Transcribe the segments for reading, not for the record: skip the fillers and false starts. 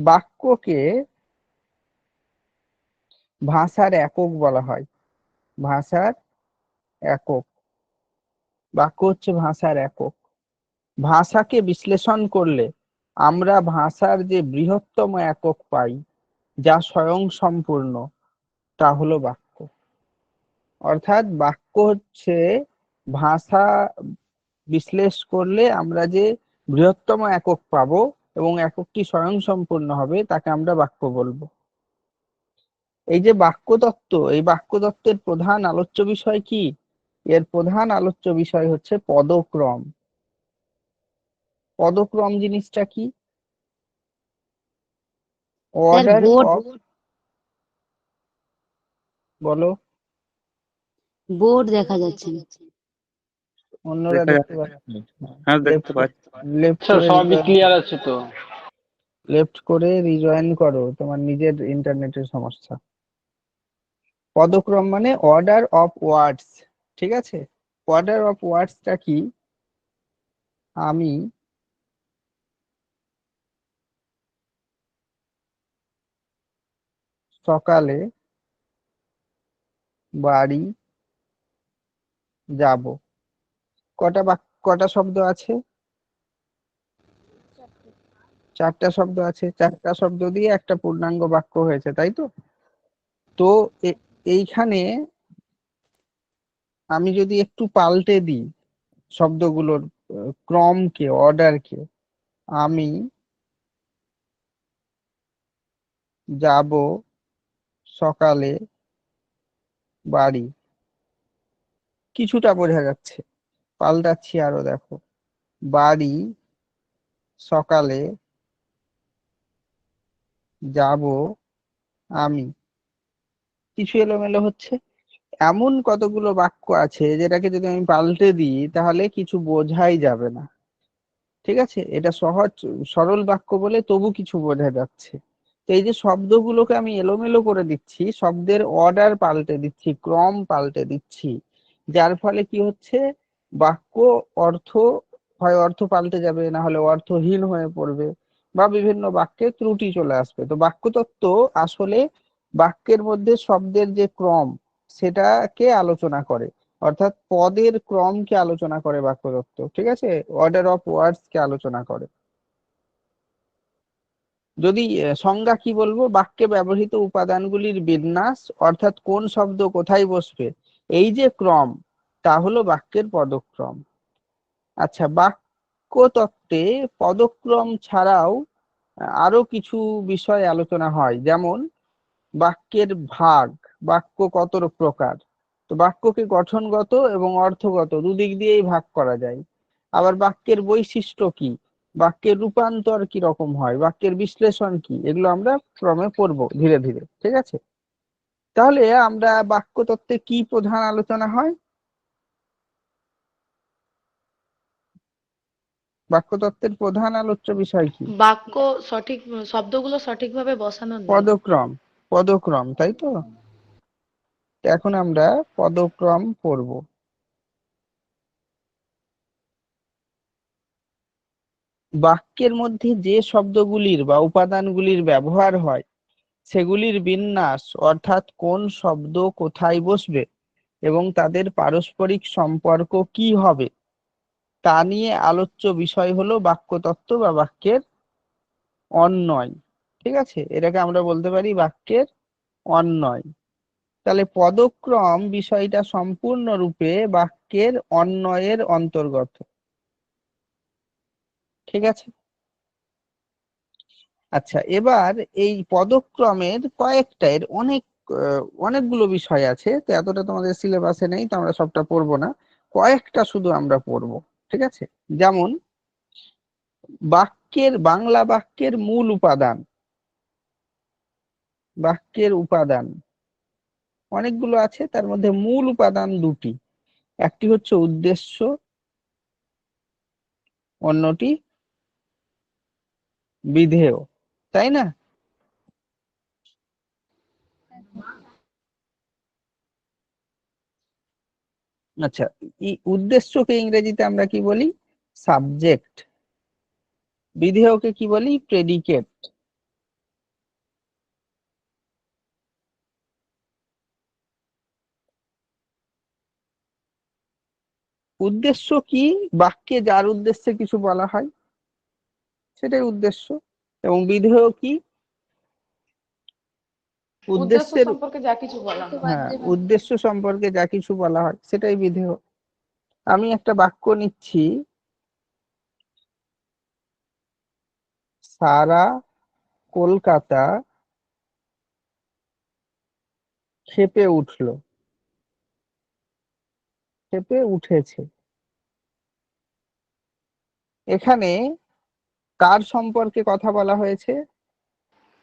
বাক্যকে ভাষার একক বলা হয়। ভাষার একক, বাক্য হচ্ছে ভাষার একক। ভাষাকে বিশ্লেষণ করলে আমরা ভাষার যে বৃহত্তম একক পাই, যা স্বয়ং সম্পূর্ণ, তা হলো বাক্য। অর্থাৎ বাক্য হচ্ছে ভাষা বিশ্লেষ করলে আমরা যে বৃহত্তম একক পাবো এবং এককটি স্বয়ং সম্পূর্ণ হবে, তাকে আমরা বাক্য বলবো। এই যে বাক্যতত্ত্ব, এই বাক্যতত্ত্বের প্রধান আলোচ্য বিষয় কি? এর প্রধান আলোচ্য বিষয় হচ্ছে পদক্রম। পদক্রম জিনিসটা কি? স্যার অর্ডার বোর্ড, অফ, বলো। বোর্ড দেখা যাচ্ছে না। অন্যরা দেখা দেখতে যাচ্ছে? পাচ্ছে? হ্যাঁ, দেখতে লেফট, পাচ্ছি। লেফট স্যার করে সবই রিজয়েন, ক্লিয়ার আছে তো? লেফট করে রিজয়েন করো, তোমার নিজের ইন্টারনেটের সমস্যা। পদক্রম মানে অর্ডার অফ ওয়ার্ডস, ঠিক আছে? অর্ডার অফ ওয়ার্ডসটা কি? আমি সকালে বাড়ি যাব। কটা শব্দ আছে? চারটা শব্দ আছে। চারটা শব্দ দিয়ে একটা পূর্ণাঙ্গ বাক্য হয়েছে, তাই তো? তো এইখানে আমি যদি একটু পাল্টে দিই শব্দগুলোর ক্রমকে, অর্ডারকে, আমি যাব সকালে বাড়ি, কিছুটা বোঝা যাচ্ছে। পাল্টাচ্ছি আরো, দেখো, বাড়ি সকালে যাব আমি, কিছু এলোমেলো হচ্ছে। এমন কতগুলো বাক্য আছে যেটাকে যদি আমি পাল্টে দিই তাহলে কিছু বোঝাই যাবে না, ঠিক আছে? এটা সহজ সরল বাক্য বলে তবু কিছু বোঝা যাচ্ছে। তো এই যে শব্দগুলোকে আমি এলোমেলো করে দিচ্ছি, শব্দের অর্ডার পাল্টে দিচ্ছি, ক্রম পাল্টে দিচ্ছি, যার ফলে কি হচ্ছে, বাক্য অর্থ, হয় অর্থ পাল্টে যাবে, না হলে অর্থহীন হয়ে পড়বে, বা বিভিন্ন বাক্যে ত্রুটি চলে আসবে। তো বাক্যতত্ত্ব আসলে বাক্যের মধ্যে শব্দের যে ক্রম, সেটাকে আলোচনা করে। অর্থাৎ পদের ক্রমকে আলোচনা করে বাক্যতত্ত্ব, ঠিক আছে? অর্ডার অফ ওয়ার্ডস কে আলোচনা করে। যদি সংজ্ঞা কি বলবো, বাক্যে ব্যবহৃত উপাদানগুলির বিন্যাস, অর্থাৎ কোন শব্দ কোথায় বসবে, এই যে ক্রম, তা হলো বাক্যের পদক্রম। আচ্ছা, বাক্য তত্ত্বে পদক্রম ছাড়াও আরো কিছু বিষয় আলোচনা হয়, যেমন বাক্যের ভাগ, বাক্য কত প্রকার। তো বাক্যকে গঠনগত এবং অর্থগত দুদিক দিয়েই ভাগ করা যায়। আবার বাক্যের বৈশিষ্ট্য কি, বাক্যের রূপান্তর কি রকম হয়, বাক্যের বিশ্লেষণ কি, এগুলো আমরা ক্রমে পড়বো ধীরে ধীরে, ঠিক আছে? তাহলে আমরা বাক্যতত্ত্বে কি প্রধান আলোচনা হয়? বাক্যতত্ত্বের প্রধান আলোচ্য বিষয় কি? বাক্য সঠিক, শব্দগুলো সঠিকভাবে বসানো নেই। পদক্রম, পদক্রম, তাই তো? এখন আমরা পদক্রম পড়ব। বাক্যের মধ্যে যে শব্দগুলির বা উপাদানগুলির ব্যবহার হয়, সেগুলির বিন্যাস, অর্থাৎ কোন শব্দ কোথায় বসবে এবং তাদের পারস্পরিক সম্পর্ক কি হবে, তা নিয়ে আলোচ্য বিষয় হলো বাক্যতত্ত্ব বা বাক্যের অন্বয়, ঠিক আছে? এটাকে আমরা বলতে পারি বাক্যের অন্বয়। তাহলে পদক্রম বিষয়টা সম্পূর্ণরূপে বাক্যের অন্বয়ের অন্তর্গত, ঠিক আছে? আচ্ছা, এবার এই পদক্রমের কয়েকটা, এর অনেকগুলো বিষয় আছে, তো এতটা তোমাদের সিলেবাসে নেই, তো আমরা সবটা পড়বো না, কয়েকটা শুধু আমরা পড়বো, ঠিক আছে? যেমন বাংলা বাক্যের মূল উপাদান। বাক্যের উপাদান অনেকগুলো আছে, তার মধ্যে মূল উপাদান দুটি, একটি হচ্ছে উদ্দেশ্য, অন্যটি বিধেয়, তাই না? আচ্ছা, এই উদ্দেশ্যকে ইংরেজিতে আমরা কি বলি? সাবজেক্ট। বিধেয়কে কি বলি? প্রেডিকেট। উদ্দেশ্য কি? বাক্যে যার উদ্দেশ্যে কিছু বলা হয় সেটাই উদ্দেশ্য। এবং বিধেয় কি? উদ্দেশ্য উদ্দেশ্যের, সম্পর্কে যা কিছু বলা হয়। হ্যাঁ, উদ্দেশ্য সম্পর্কে যা কিছু বলা হয় সেটাই বিধেয়। আমি একটা বাক্য নিচ্ছি, সারা কলকাতা ক্ষেপে উঠলো, ক্ষেপে উঠেছে। এখানে কার সম্পর্কে কথা বলা হয়েছে?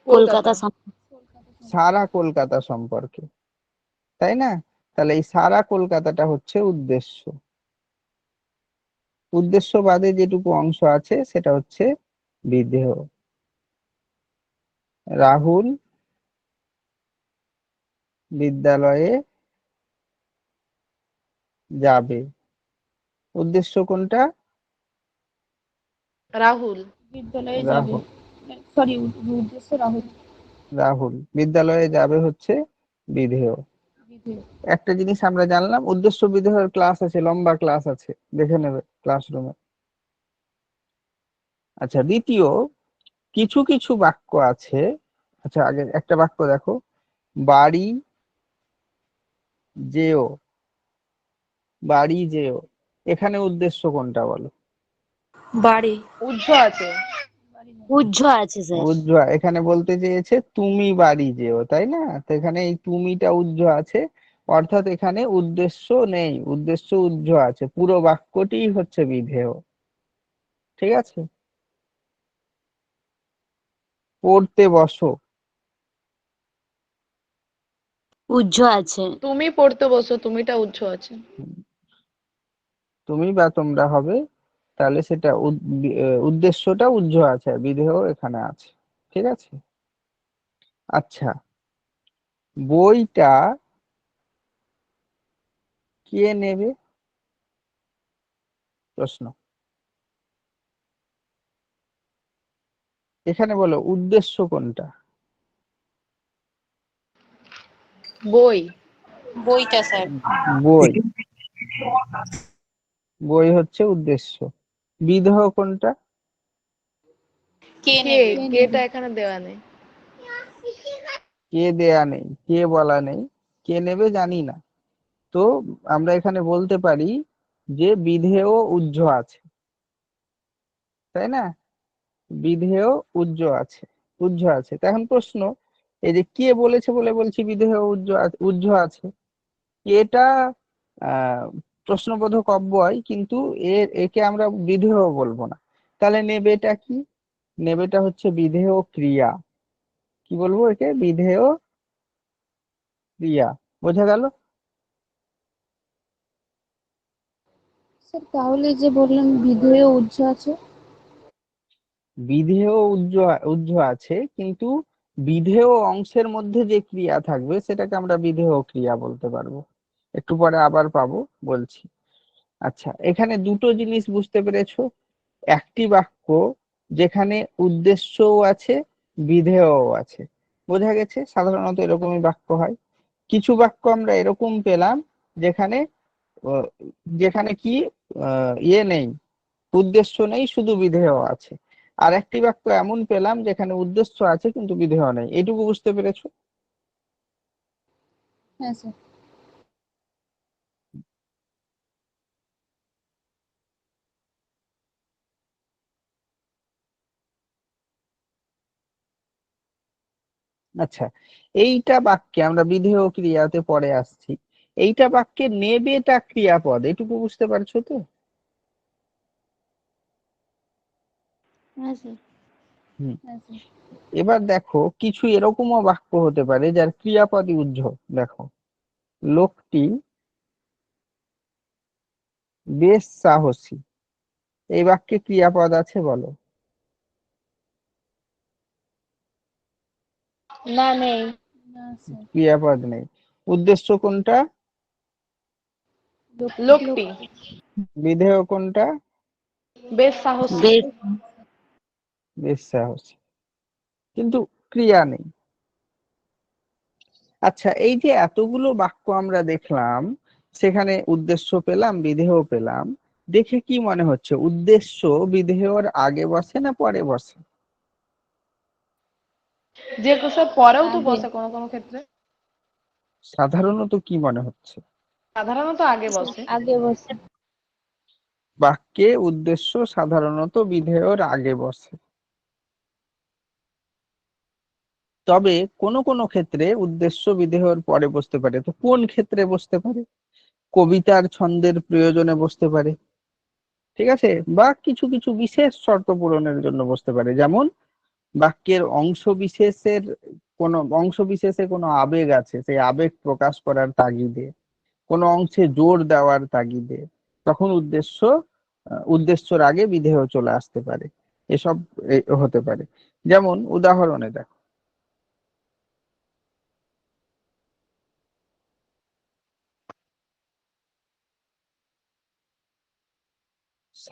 কলকাতা সারা কলকাতা সম্পর্কে, তাই না? তাহলে এই সারা কলকাতাটা হচ্ছে উদ্দেশ্য। উদ্দেশ্য বাদে যেটুকু অংশ আছে সেটা হচ্ছে বিধেয়। রাহুল বিদ্যালয়ে যাবে, উদ্দেশ্য কোনটা? রাহুল বিদ্যালয়ে যাবে, রাহুল, সরি, উদ্দেশ্য রাহুল। রাহুল বিদ্যালয়ে যাবে হচ্ছে বিধেয়। বিধেয়। একটা জিনিস আমরা জানলাম, উদ্দেশ্য বিধেয়ের ক্লাস আছে, লম্বা ক্লাস আছে, দেখে নেবে ক্লাসরুমে। আচ্ছা, দ্বিতীয়, কিছু কিছু বাক্য আছে। আচ্ছা, আগে একটা বাক্য দেখো, বাড়ি যেও, বাড়ি যেও, এখানে উদ্দেশ্য কোনটা বলো? বাড়ি। উজ্জ আছে। উজ্জ আছে স্যার। উজ্জ, এখানে বলতে চেয়েছে তুমি বাড়ি যেও, তাই না? তো এখানে এই তুমিটা উজ্জ আছে, অর্থাৎ এখানে উদ্দেশ্য নেই, উদ্দেশ্য উজ্জ আছে, পুরো বাক্যটি হচ্ছে বিধেয়। ঠিক আছে? পড়তে বসো, উজ্জ আছে। তুমি পড়তে বসো, তুমিটা উজ্জ আছে। তুমি বা তোমরা হবে, তাহলে সেটা উদ্দেশ্যটা উজ্জ আছে, আর বিধেয় এখানে আছে। ঠিক আছে? আচ্ছা, বইটা কে নেবে? প্রশ্ন। এখানে বলো উদ্দেশ্য কোনটা? বই। বইটা স্যার। বই, বই হচ্ছে উদ্দেশ্য। বিধেয় কোনটা? কে কে, নেবে? কেটা এখানে দেওয়া নেই। কে দেয়া নেই, কে বলা নেই, কে নেবে জানি না। তো আমরা এখানে বলতে পারি যে বিধেয় উজ্জ আছে, তাই না? বিধেয় উজ্জ আছে, উজ্জ আছে। তো এখন প্রশ্ন, এই যে কে বলেছে বলে বলছি বিধেয় উজ্জ আছে, এটা আহ প্রশ্নবোধক অব্যয়, কিন্তু একে আমরা বিধেয় বলবো না। তাহলে নেবেটা কি? নেবেটা হচ্ছে বিধেয় ক্রিয়া। কি বলবো একে? বিধেয় ক্রিয়া। বোঝা গেল? স্যার তাহলে যে বললেন বিধেয় উজ্জ আছে। বিধেয় উজ্জ, উজ্জ আছে, কিন্তু বিধেয় অংশের মধ্যে যে ক্রিয়া থাকবে সেটাকে আমরা বিধেয় ক্রিয়া বলতে পারবো। একটু পরে আবার পাবো, বলছি। আচ্ছা, এখানে দুটো জিনিস বুঝতে পেরেছো। একটি বাক্য যেখানে উদ্দেশ্যও আছে, বিধেয়ও আছে। বোঝা গেছে? সাধারণত এরকমই বাক্য হয়। কিছু বাক্য আমরা এরকম পেলাম যেখানে আহ, যেখানে কি ইয়ে নেই, উদ্দেশ্য নেই, শুধু বিধেয় আছে। আর একটি বাক্য এমন পেলাম যেখানে উদ্দেশ্য আছে কিন্তু বিধেয় নেই। এইটুকু বুঝতে পেরেছো? হ্যাঁ স্যার। আচ্ছা, এইটা বাক্যে আমরা বিধেয় ক্রিয়াতে পরে আসছি। এইটা বাক্যে নেবেটা ক্রিয়াপদ, এটুকু বুঝতে পারছো তো? হ্যাঁ স্যার। হুম। হ্যাঁ স্যার। এবার দেখো, কিছু এরকমও বাক্য হতে পারে যার ক্রিয়াপদই উজ্জ। দেখো, লোকটি বেশ সাহসী, এই বাক্যে ক্রিয়াপদ আছে বলো? না, নেই। না স্যার। ক্রিয়াপদ নেই। উদ্দেশ্য কোনটা? লোকটি বিধেয় কোনটা? বেশ সাহসী। বেশ। বেশ সাহসী, কিন্তু ক্রিয়া নেই। আচ্ছা, এই যে এতগুলো বাক্য আমরা দেখলাম, সেখানে উদ্দেশ্য পেলাম, বিধেয় পেলাম, দেখে কি মনে হচ্ছে উদ্দেশ্য বিধেয়র আগে বসে না পরে বসে? যে স্যার পরেও তো আগে। বসে কোনো কোনো ক্ষেত্রে। সাধারণত কি মনে হচ্ছে? সাধারণত আগে বসে। আগে বসে। বাক্যে উদ্দেশ্য সাধারণত বিধেয়র আগে বসে, তবে কোনো কোনো ক্ষেত্রে উদ্দেশ্য বিধেয়র পরে বসতে পারে। তো কোন ক্ষেত্রে বসতে পারে? কবিতার ছন্দের প্রয়োজনে বসতে পারে, ঠিক আছে, বা কিছু কিছু বিশেষ শর্ত পূরণের জন্য বসতে পারে। যেমন বাক্যের অংশ বিশেষের কোনো অংশ বিশেষে কোনো আবেগ আছে, সেই আবেগ প্রকাশ করার তাগিদে, কোনো অংশে জোর দেওয়ার তাগিদে, তখন উদ্দেশ্যর আগে বিধেয় চলে আসতে পারে। এসব হতে পারে। যেমন উদাহরণে দেখো,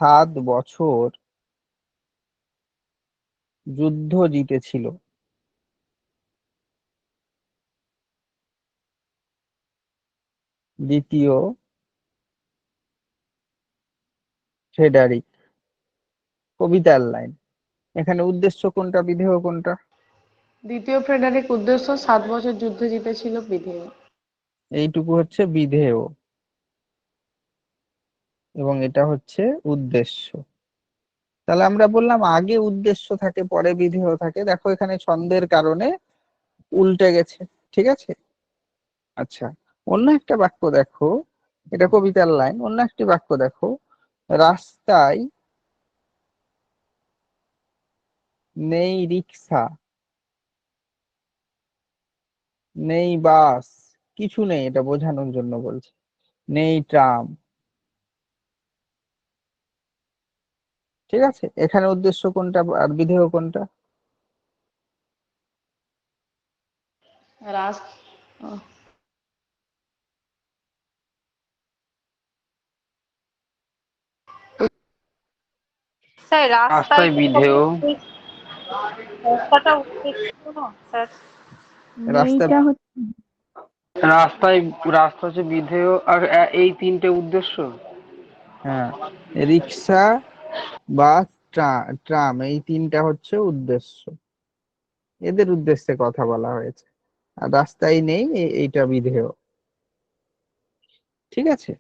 7 বছর যুদ্ধ জিতেছিল দ্বিতীয় ফ্রেডারিক। কবিতার লাইন, এখানে উদ্দেশ্য কোনটা, বিধেয় কোনটা? দ্বিতীয় ফ্রেডারিক উদ্দেশ্য, 7 বছর যুদ্ধ জিতেছিল বিধেয়। এইটুকু হচ্ছে বিধেয় এবং এটা হচ্ছে উদ্দেশ্য। তাহলে আমরা বললাম আগে উদ্দেশ্য থাকে পরে বিধেয় থাকে। দেখো এখানে ছন্দের কারণে উল্টে গেছে, ঠিক আছে। আচ্ছা, অন্য একটা বাক্য দেখো, এটা কবিতার লাইন। অন্য একটি বাক্য দেখো, রাস্তায় নেই রিক্সা, নেই বাস, কিছু নেই, এটা বোঝানোর জন্য বলছে। নেই ট্রাম, ঠিক আছে। এখানে উদ্দেশ্য কোনটা আর বিধেয় কোনটা? রাস স্যার রাস্তায় রাস্তায় বিধেয়। রাস্তাটা উল্লেখ না স্যার। রাস্তা, এইটা হচ্ছে রাস্তায়, রাস্তা হচ্ছে বিধেয়, আর এই তিনটে উদ্দেশ্য। হ্যাঁ, রিক্সা, বাস, ট্রাম, এই তিনটা হচ্ছে উদ্দেশ্য। এদের উদ্দেশ্যে কথা বলা হয়েছে। আর রাস্তায় নেই, এইটা বিধেয়, ঠিক আছে।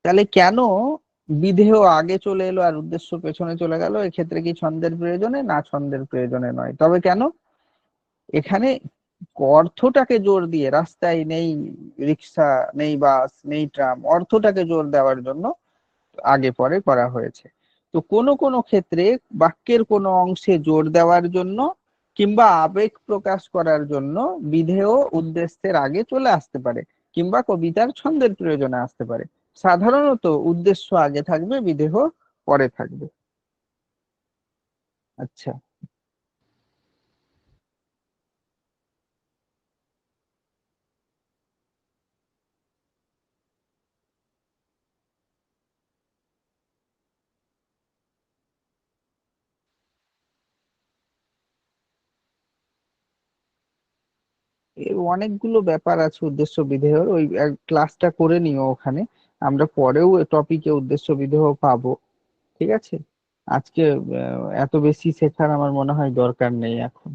তাহলে কেন বিধেয় আগে চলে এলো আর উদ্দেশ্য পেছনে চলে গেল? এক্ষেত্রে কি ছন্দের প্রয়োজনে? না, ছন্দের প্রয়োজনে নয়। তবে কেন? এখানে অর্থটাকে জোর দিয়ে, রাস্তায় নেই রিক্সা, নেই বাস, নেই ট্রাম, অর্থটাকে জোর দেওয়ার জন্য আগে পরে করা হয়েছে। তো কোনো কোনো ক্ষেত্রে বাক্যের কোনো অংশে জোর দেওয়ার জন্য কিংবা আবেগ প্রকাশ করার জন্য বিধেয় উদ্দেশ্যের আগে চলে আসতে পারে, কিংবা কবিতার ছন্দের প্রয়োজনে আসতে পারে। সাধারণত উদ্দেশ্য আগে থাকবে, বিধেয় পরে থাকবে। আচ্ছা, এর অনেকগুলো ব্যাপার আছে উদ্দেশ্য বিধেয়র। ওই ক্লাসটা করে নিও ওখানে, আমরা পরেও টপিকে উদ্দেশ্য বিধেয় পাবো, ঠিক আছে। আজকে এত বেশি শেখার আমার মনে হয় দরকার নেই এখন,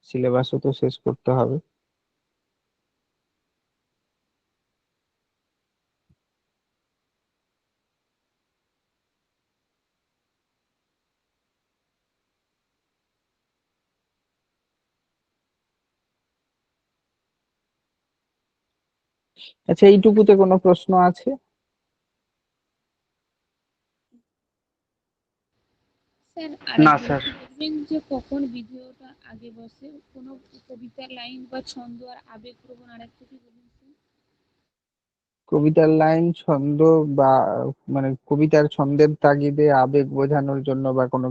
সিলেবাসও তো শেষ করতে হবে। আচ্ছা, এইটুকুতে কোনো প্রশ্ন আছে? স্যার না আরেকবার স্যার। একটু বলবেন যে কখন বিধেয়টা আগে বসে? কোনো কবিতার লাইন বা ছন্দ আর আবেগপ্রবণ আরেকটা কি বলুন স্যার? কবিতার লাইন, ছন্দ, বা মানে কবিতার ছন্দের তাগিদে আবেগ বোঝানোর জন্য, বা কোনো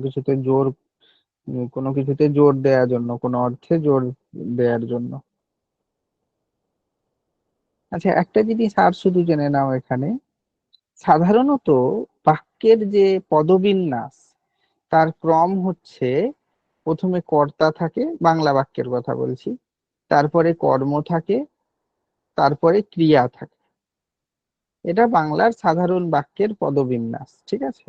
কিছুতে জোর দেওয়ার জন্য, কোনো অর্থে জোর দেওয়ার জন্য। আচ্ছা, একটা জিনিস আর শুধু জেনে নাও এখানে, সাধারণত বাক্যের যে পদবিন্যাস, তার ক্রম হচ্ছে প্রথমে কর্তা থাকে, বাংলা বাক্যের কথা বলছি, তারপরে কর্ম থাকে, তারপরে ক্রিয়া থাকে। এটা বাংলার সাধারণ বাক্যের পদবিন্যাস, ঠিক আছে?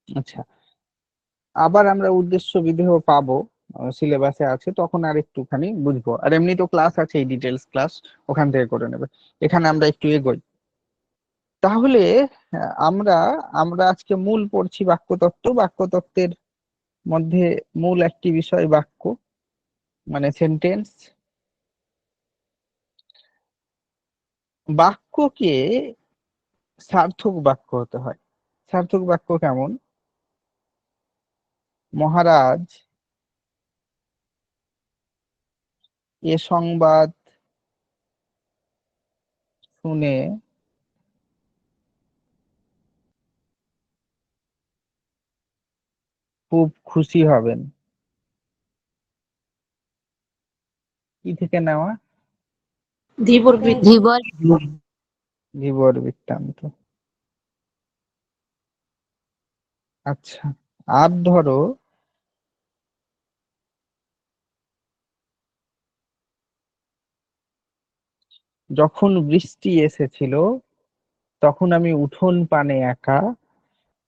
আচ্ছা, আবার আমরা উদ্দেশ্য বিধেয় পাবো, সিলেবাসে আছে, তখন আর একটুখানি বুঝবো। আর এমনি তো ক্লাস আছে, এই ডিটেলস ক্লাস ওখান থেকে করে নেবে। এখানে আমরা একটু এগোই তাহলে। আমরা আমরা আজকে মূল পড়ছি বাক্যতত্ত্ব। বাক্যতত্ত্বের মধ্যে মূল একটি বিষয় বাক্য, মানে সেন্টেন্স। বাক্যকে সার্থক বাক্য হতে হয়। সার্থক বাক্য কেমন? মহারাজ, এ সংবাদ শুনে খুব খুশি হবেন। কি থেকে নেওয়া? ধীবর ধীবর বৃত্তান্ত। আচ্ছা, আর ধরো যখন বৃষ্টি এসেছিল তখন আমি উঠোন পানে একা,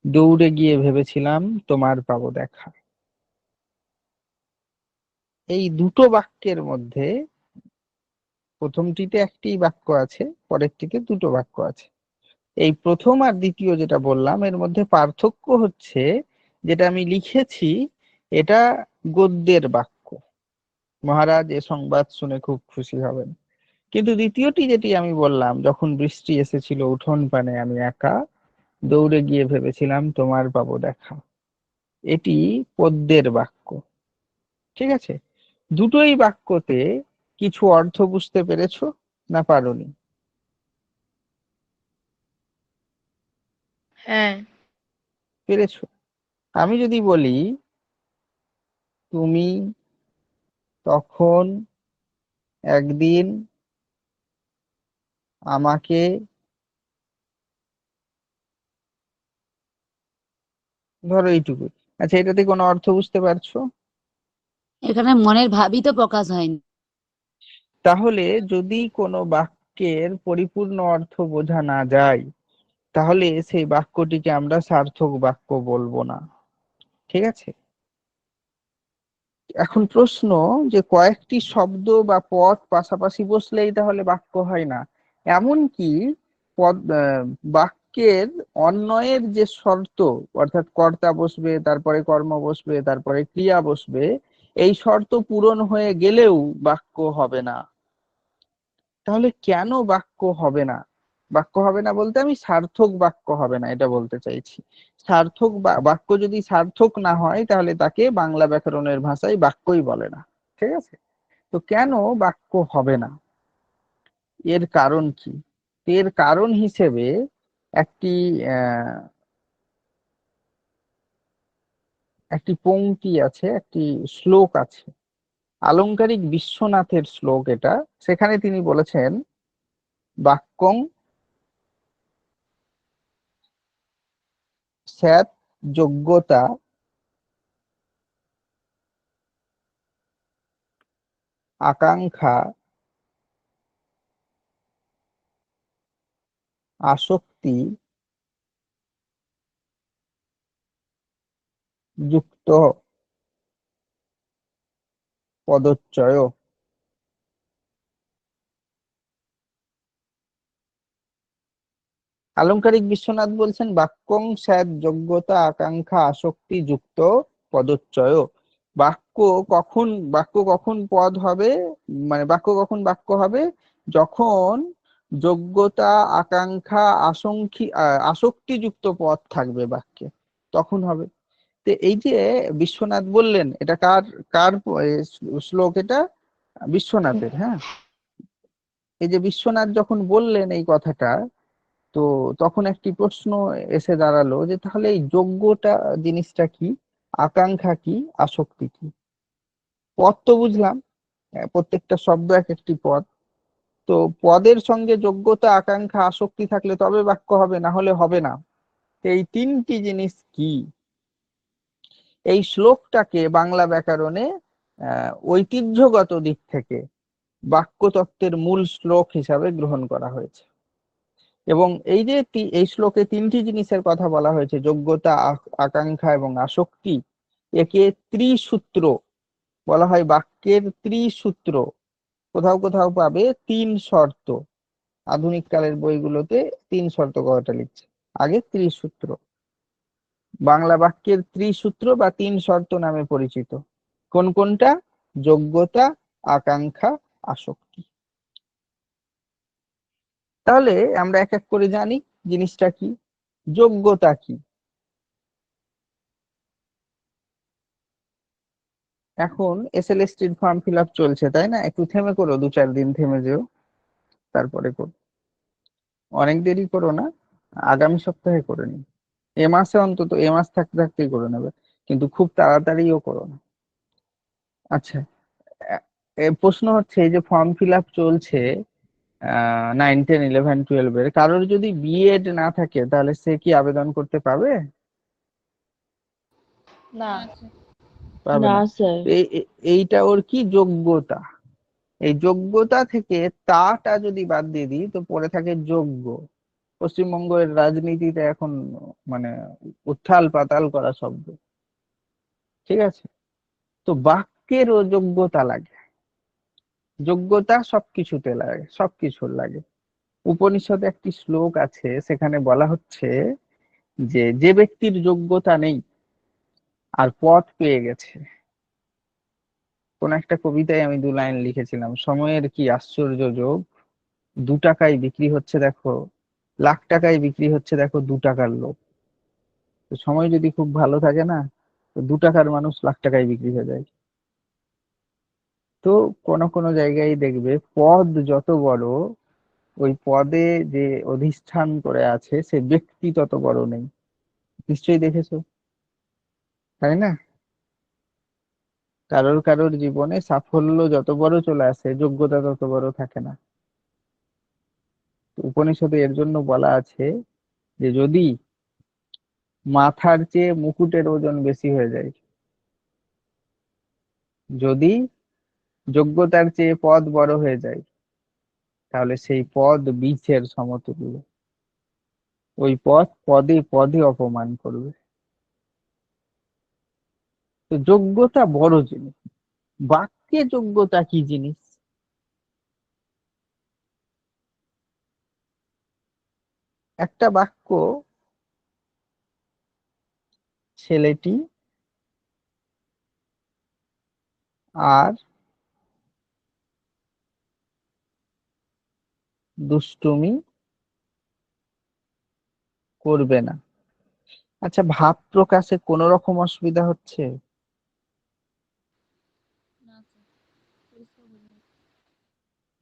দৌড়ে গিয়ে ভেবেছিলাম তোমার পাবো দেখা। এই দুটো বাক্যের মধ্যে প্রথমটিতে একটি বাক্য আছে, পরেরটিতে দুটো বাক্য আছে। এই প্রথম আর দ্বিতীয় যেটা বললাম, এর মধ্যে পার্থক্য হচ্ছে যেটা আমি লিখেছি এটা গদ্যের বাক্য, মহারাজ এ সংবাদ শুনে খুব খুশি হবেন। কিন্তু দ্বিতীয়টি যেটি আমি বললাম, যখন বৃষ্টি এসেছিল উঠোন পানে আমি একা, দৌড়ে গিয়ে ভেবেছিলাম তোমার পাবো দেখা, এটি পদ্যের বাক্য। ঠিক আছে? দুটোই বাক্যতে কিছু অর্থ বুঝতে পেরেছো না পারোনি? হ্যাঁ। পেরেছো। আমি যদি বলি তুমি তখন একদিন আমাকে, ধরো এইটুকু, আচ্ছা এটাতে কোনো অর্থ বুঝতে পারছো? এখানে মনের ভাবই তো প্রকাশ হয়নি। তাহলে যদি কোনো বাক্যের পরিপূর্ণ অর্থ বোঝা না যায়, তাহলে সেই বাক্যটিকে আমরা সার্থক বাক্য বলবো না। ঠিক আছে? এখন প্রশ্ন, যে কয়েকটি শব্দ বা পদ পাশাপাশি বসলেই তাহলে বাক্য হয় না? এমনকি পদ বাক্যের অন্বয়ের যে শর্ত, অর্থাৎ কর্তা বসবে, তারপরে কর্ম বসবে, তারপরে ক্রিয়া বসবে, এই শর্ত পূরণ হয়ে গেলেও বাক্য হবে না। তাহলে কেন বাক্য হবে না? বাক্য হবে না বলতে আমি সার্থক বাক্য হবে না এটা বলতে চাইছি। সার্থক বাক্য যদি সার্থক না হয় তাহলে তাকে বাংলা ব্যাকরণের ভাষায় বাক্যই বলে না। ঠিক আছে? তো কেন বাক্য হবে না, এর কারণ কি? এর কারণ হিসেবে একটি আহ একটি পংক্তি আছে, একটি শ্লোক আছে, আলংকারিক বিশ্বনাথের শ্লোক এটা। সেখানে তিনি বলেছেন, বাক্যং স্যাৎ যোগ্যতা আকাঙ্ক্ষা আসক্তি যুক্ত পদচ্চয়। আলংকারিক বিশ্বনাথ বলছেন, বাক্যং স্যাৎ যোগ্যতা আকাঙ্ক্ষা আসক্তি যুক্ত পদচ্চয়। বাক্য বাক্য কখন পদ হবে, মানে বাক্য কখন বাক্য হবে? যখন যোগ্যতা আকাঙ্ক্ষা আসক্তিযুক্ত পদ থাকবে বাক্যে, তখন হবে। তো এই যে বিশ্বনাথ বললেন, এটা কার কার শ্লোক? এটা বিশ্বনাথের। হ্যাঁ, এই যে বিশ্বনাথ যখন বললেন এই কথাটা, তো তখন একটি প্রশ্ন এসে দাঁড়ালো যে তাহলে এই যোগ্যটা জিনিসটা কি? আকাঙ্ক্ষা কি, আসক্তি কি? পদ তো বুঝলাম, প্রত্যেকটা শব্দ এক একটি পদ। তো পদের সঙ্গে যোগ্যতা, আকাঙ্ক্ষা, আসক্তি থাকলে তবে বাক্য হবে, না হলে হবে না। এই তিনটি জিনিস কি? এই শ্লোকটাকে বাংলা ব্যাকরণে ঐতিহ্যগত দিক থেকে বাক্যতত্ত্বের মূল শ্লোক হিসাবে গ্রহণ করা হয়েছে। এবং এই যে এই শ্লোকে তিনটি জিনিসের কথা বলা হয়েছে, যোগ্যতা, আকাঙ্ক্ষা এবং আসক্তি, একে ত্রিসূত্র বলা হয়। বাক্যের ত্রিসূত্র। কোথাও কোথাও পাবে তিন শর্ত, আধুনিক কালের বইগুলোতে তিন শর্ত কথাটা লিখছে, আগে ত্রিসূত্র। বাংলা বাক্যের ত্রিসূত্র বা তিন শর্ত নামে পরিচিত। কোন কোনটা? যোগ্যতা, আকাঙ্ক্ষা, আসক্তি। তাহলে আমরা এক এক করে জানি জিনিসটা কি। যোগ্যতা কি? এখন এসএলএসটির ফর্ম ফিল আপ চলছে, তাই না? একটু থেমে করো, 2-4 দিন থেমে যেও, তারপরে করো। অনেক দেরি করো না, আগামী সপ্তাহে করে নি। এ মাসে অন্তত, এ মাস থাকতে থাকতেই করে নেবে, কিন্তু খুব তাড়াতাড়িও করো না। আচ্ছা, প্রশ্ন হচ্ছে, এই যে ফর্ম ফিল আপ চলছে 9, 10, 11, 12 এর, কারোর যদি বিএড না থাকে তাহলে সে কি আবেদন করতে পারবে? না। না স্যার। পারবে না না। স্যার। তো এইটা ওর কি যোগ্যতা। এই যোগ্যতা থেকে তাটা যদি বাদ দিয়ে দিই তো পড়ে থাকে যোগ্য। পশ্চিমবঙ্গের রাজনীতিতে এখন মানে উত্থাল পাতাল করা শব্দ, ঠিক আছে? তো বাক্যেরও যোগ্যতা লাগে। যোগ্যতা সবকিছুতে লাগে, সবকিছুর লাগে। উপনিষদে একটি শ্লোক আছে, সেখানে বলা হচ্ছে যে যে ব্যক্তির যোগ্যতা নেই আর পথ পেয়ে গেছে। কোন একটা কবিতায় আমি 2 লাইন লিখেছিলাম, সময়ের কি আশ্চর্য যোগ, 2 টাকায় বিক্রি হচ্ছে দেখো, লাখ টাকায় বিক্রি হচ্ছে দেখো 2 টাকার লোক। তো সময় যদি খুব ভালো থাকে না, তো 2 টাকার মানুষ লাখ টাকায় বিক্রি হয়ে যায়। তো কোন কোন জায়গায় দেখবে পদ যত বড়, ওই পদে যে অধিষ্ঠান করে আছে সে ব্যক্তি তত বড় নেই। নিশ্চয়ই দেখেছো, তাই না? কারোর কারোর জীবনে সাফল্য যত বড় চলে আসে, যোগ্যতা তত বড় থাকে না। তো উপনিষদে এর জন্য বলা আছে যে যদি মাথার চেয়ে মুকুটের ওজন বেশি হয়ে যায়, যদি যোগ্যতার চেয়ে পদ বড় হয়ে যায়, তাহলে সেই পদ বীচের সমতুল্য। ওই পদ পদে পদে অপমান করবে। তো যোগ্যতা বড় জিনিস। বাক্যে যোগ্যতা কি জিনিস? একটা বাক্য, ছেলেটি আর দুষ্টুমি করবে না। আচ্ছা, ভাব প্রকাশে কোন রকম অসুবিধা হচ্ছে? না স্যার, পরিষ্কার বলুন।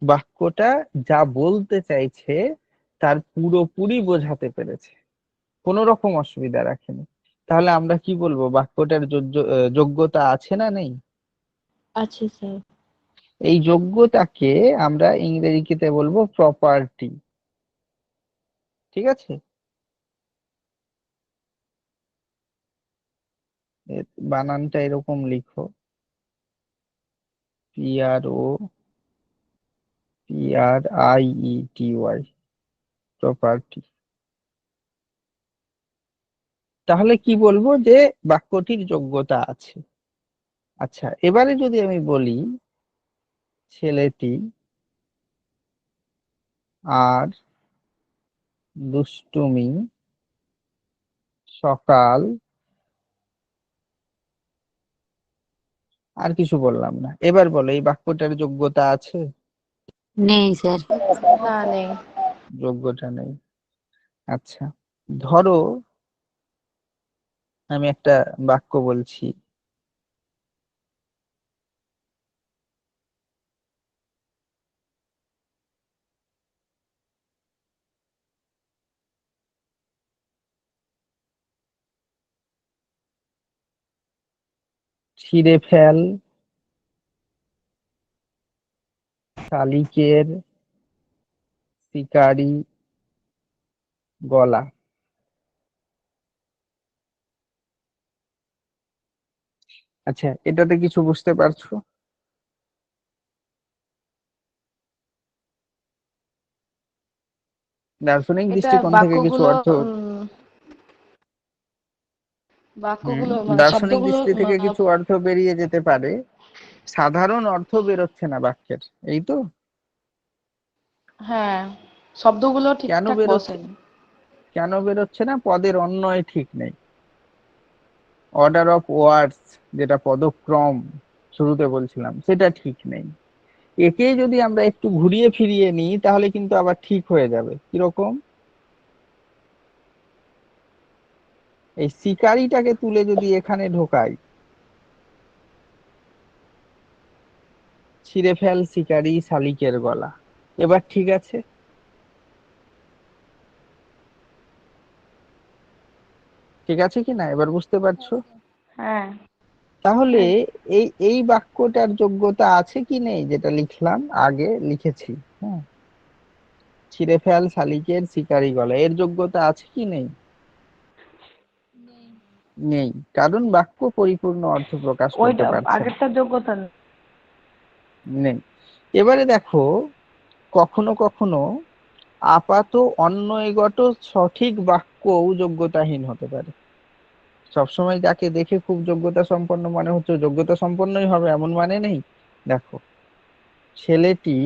বাক্যটা যা বলতে চাইছে তার পুরোপুরি বোঝাতে পেরেছে, কোন রকম অসুবিধা রাখেনি। তাহলে আমরা কি বলবো, বাক্যটার যোগ্যতা আছে না নেই? আছে স্যার। এই যোগ্যতাকে আমরা ইংরেজিতে বলবো প্রপার্টি। ঠিক আছে? এর বানানটা এরকম লিখো, PROPRIETY, প্রপার্টি। তাহলে কি বলবো, যে বাক্যটির যোগ্যতা আছে। আচ্ছা, এবারে যদি আমি বলি ছেলেটি আর দুষ্টুমি সকাল, আর কিছু বললাম না, এবার বলো এই বাক্যটার যোগ্যতা আছে? নেই স্যার। না, নেই। যোগ্যতা নেই। আচ্ছা, ধরো আমি একটা বাক্য বলছি, ছিঁড়ে ফেল শালিকের শিকারি গলা। আচ্ছা, এটাতে কিছু বুঝতে পারছো? দার্শনিক এটা দৃষ্টিকোণ থেকে কিছু বাক্যগুলো অর্থ, বাক্যগুলো মানে দার্শনিক শব্দগুলো দৃষ্টি থেকে কিছু অর্থ বেরিয়ে যেতে পারে, সাধারণ অর্থ বেরোচ্ছে না বাক্যের, এই তো। হ্যাঁ, শব্দগুলো কেন ঠিকঠাক বেরোচ্ছে, বসেনি। কেন বেরোচ্ছে না? পদের অন্বয় ঠিক নেই, অর্ডার অফ ওয়ার্ডস, যেটা পদক্রম শুরুতে বলছিলাম, সেটা ঠিক নেই। একে যদি আমরা একটু ঘুরিয়ে ফিরিয়ে নিই তাহলে কিন্তু আবার ঠিক হয়ে যাবে। কিরকম? এই শিকারিটাকে তুলে যদি এখানে ঢোকাই, ছিঁড়ে ফেল শিকারি শালিকের গলা, এবার ঠিক আছে? ঠিক আছে কি না, এবার বুঝতে পারছো? হ্যাঁ, তাহলে এই এই বাক্যটার যোগ্যতা আছে কি নেই, যেটা লিখলাম আগে লিখেছি, হ্যাঁ, ছিঁড়ে ফেল শালিকের শিকারি গলা, এর যোগ্যতা আছে কি নেই? নেই। নেই, কারণ বাক্য পরিপূর্ণ অর্থ প্রকাশ করতে ওইটা পারছে না। আগেরটার যোগ্যতা নেই। নেই। এবারে দেখো, কখনো কখনো আপাত অন্বয়গত সঠিক বাক্যও যোগ্যতাহীন হতে পারে। সবসময় যাকে দেখে খুব যোগ্যতা সম্পন্ন মনে হচ্ছে যোগ্যতা সম্পন্নই হবে এমন মানে নেই। দেখো, ছেলেটি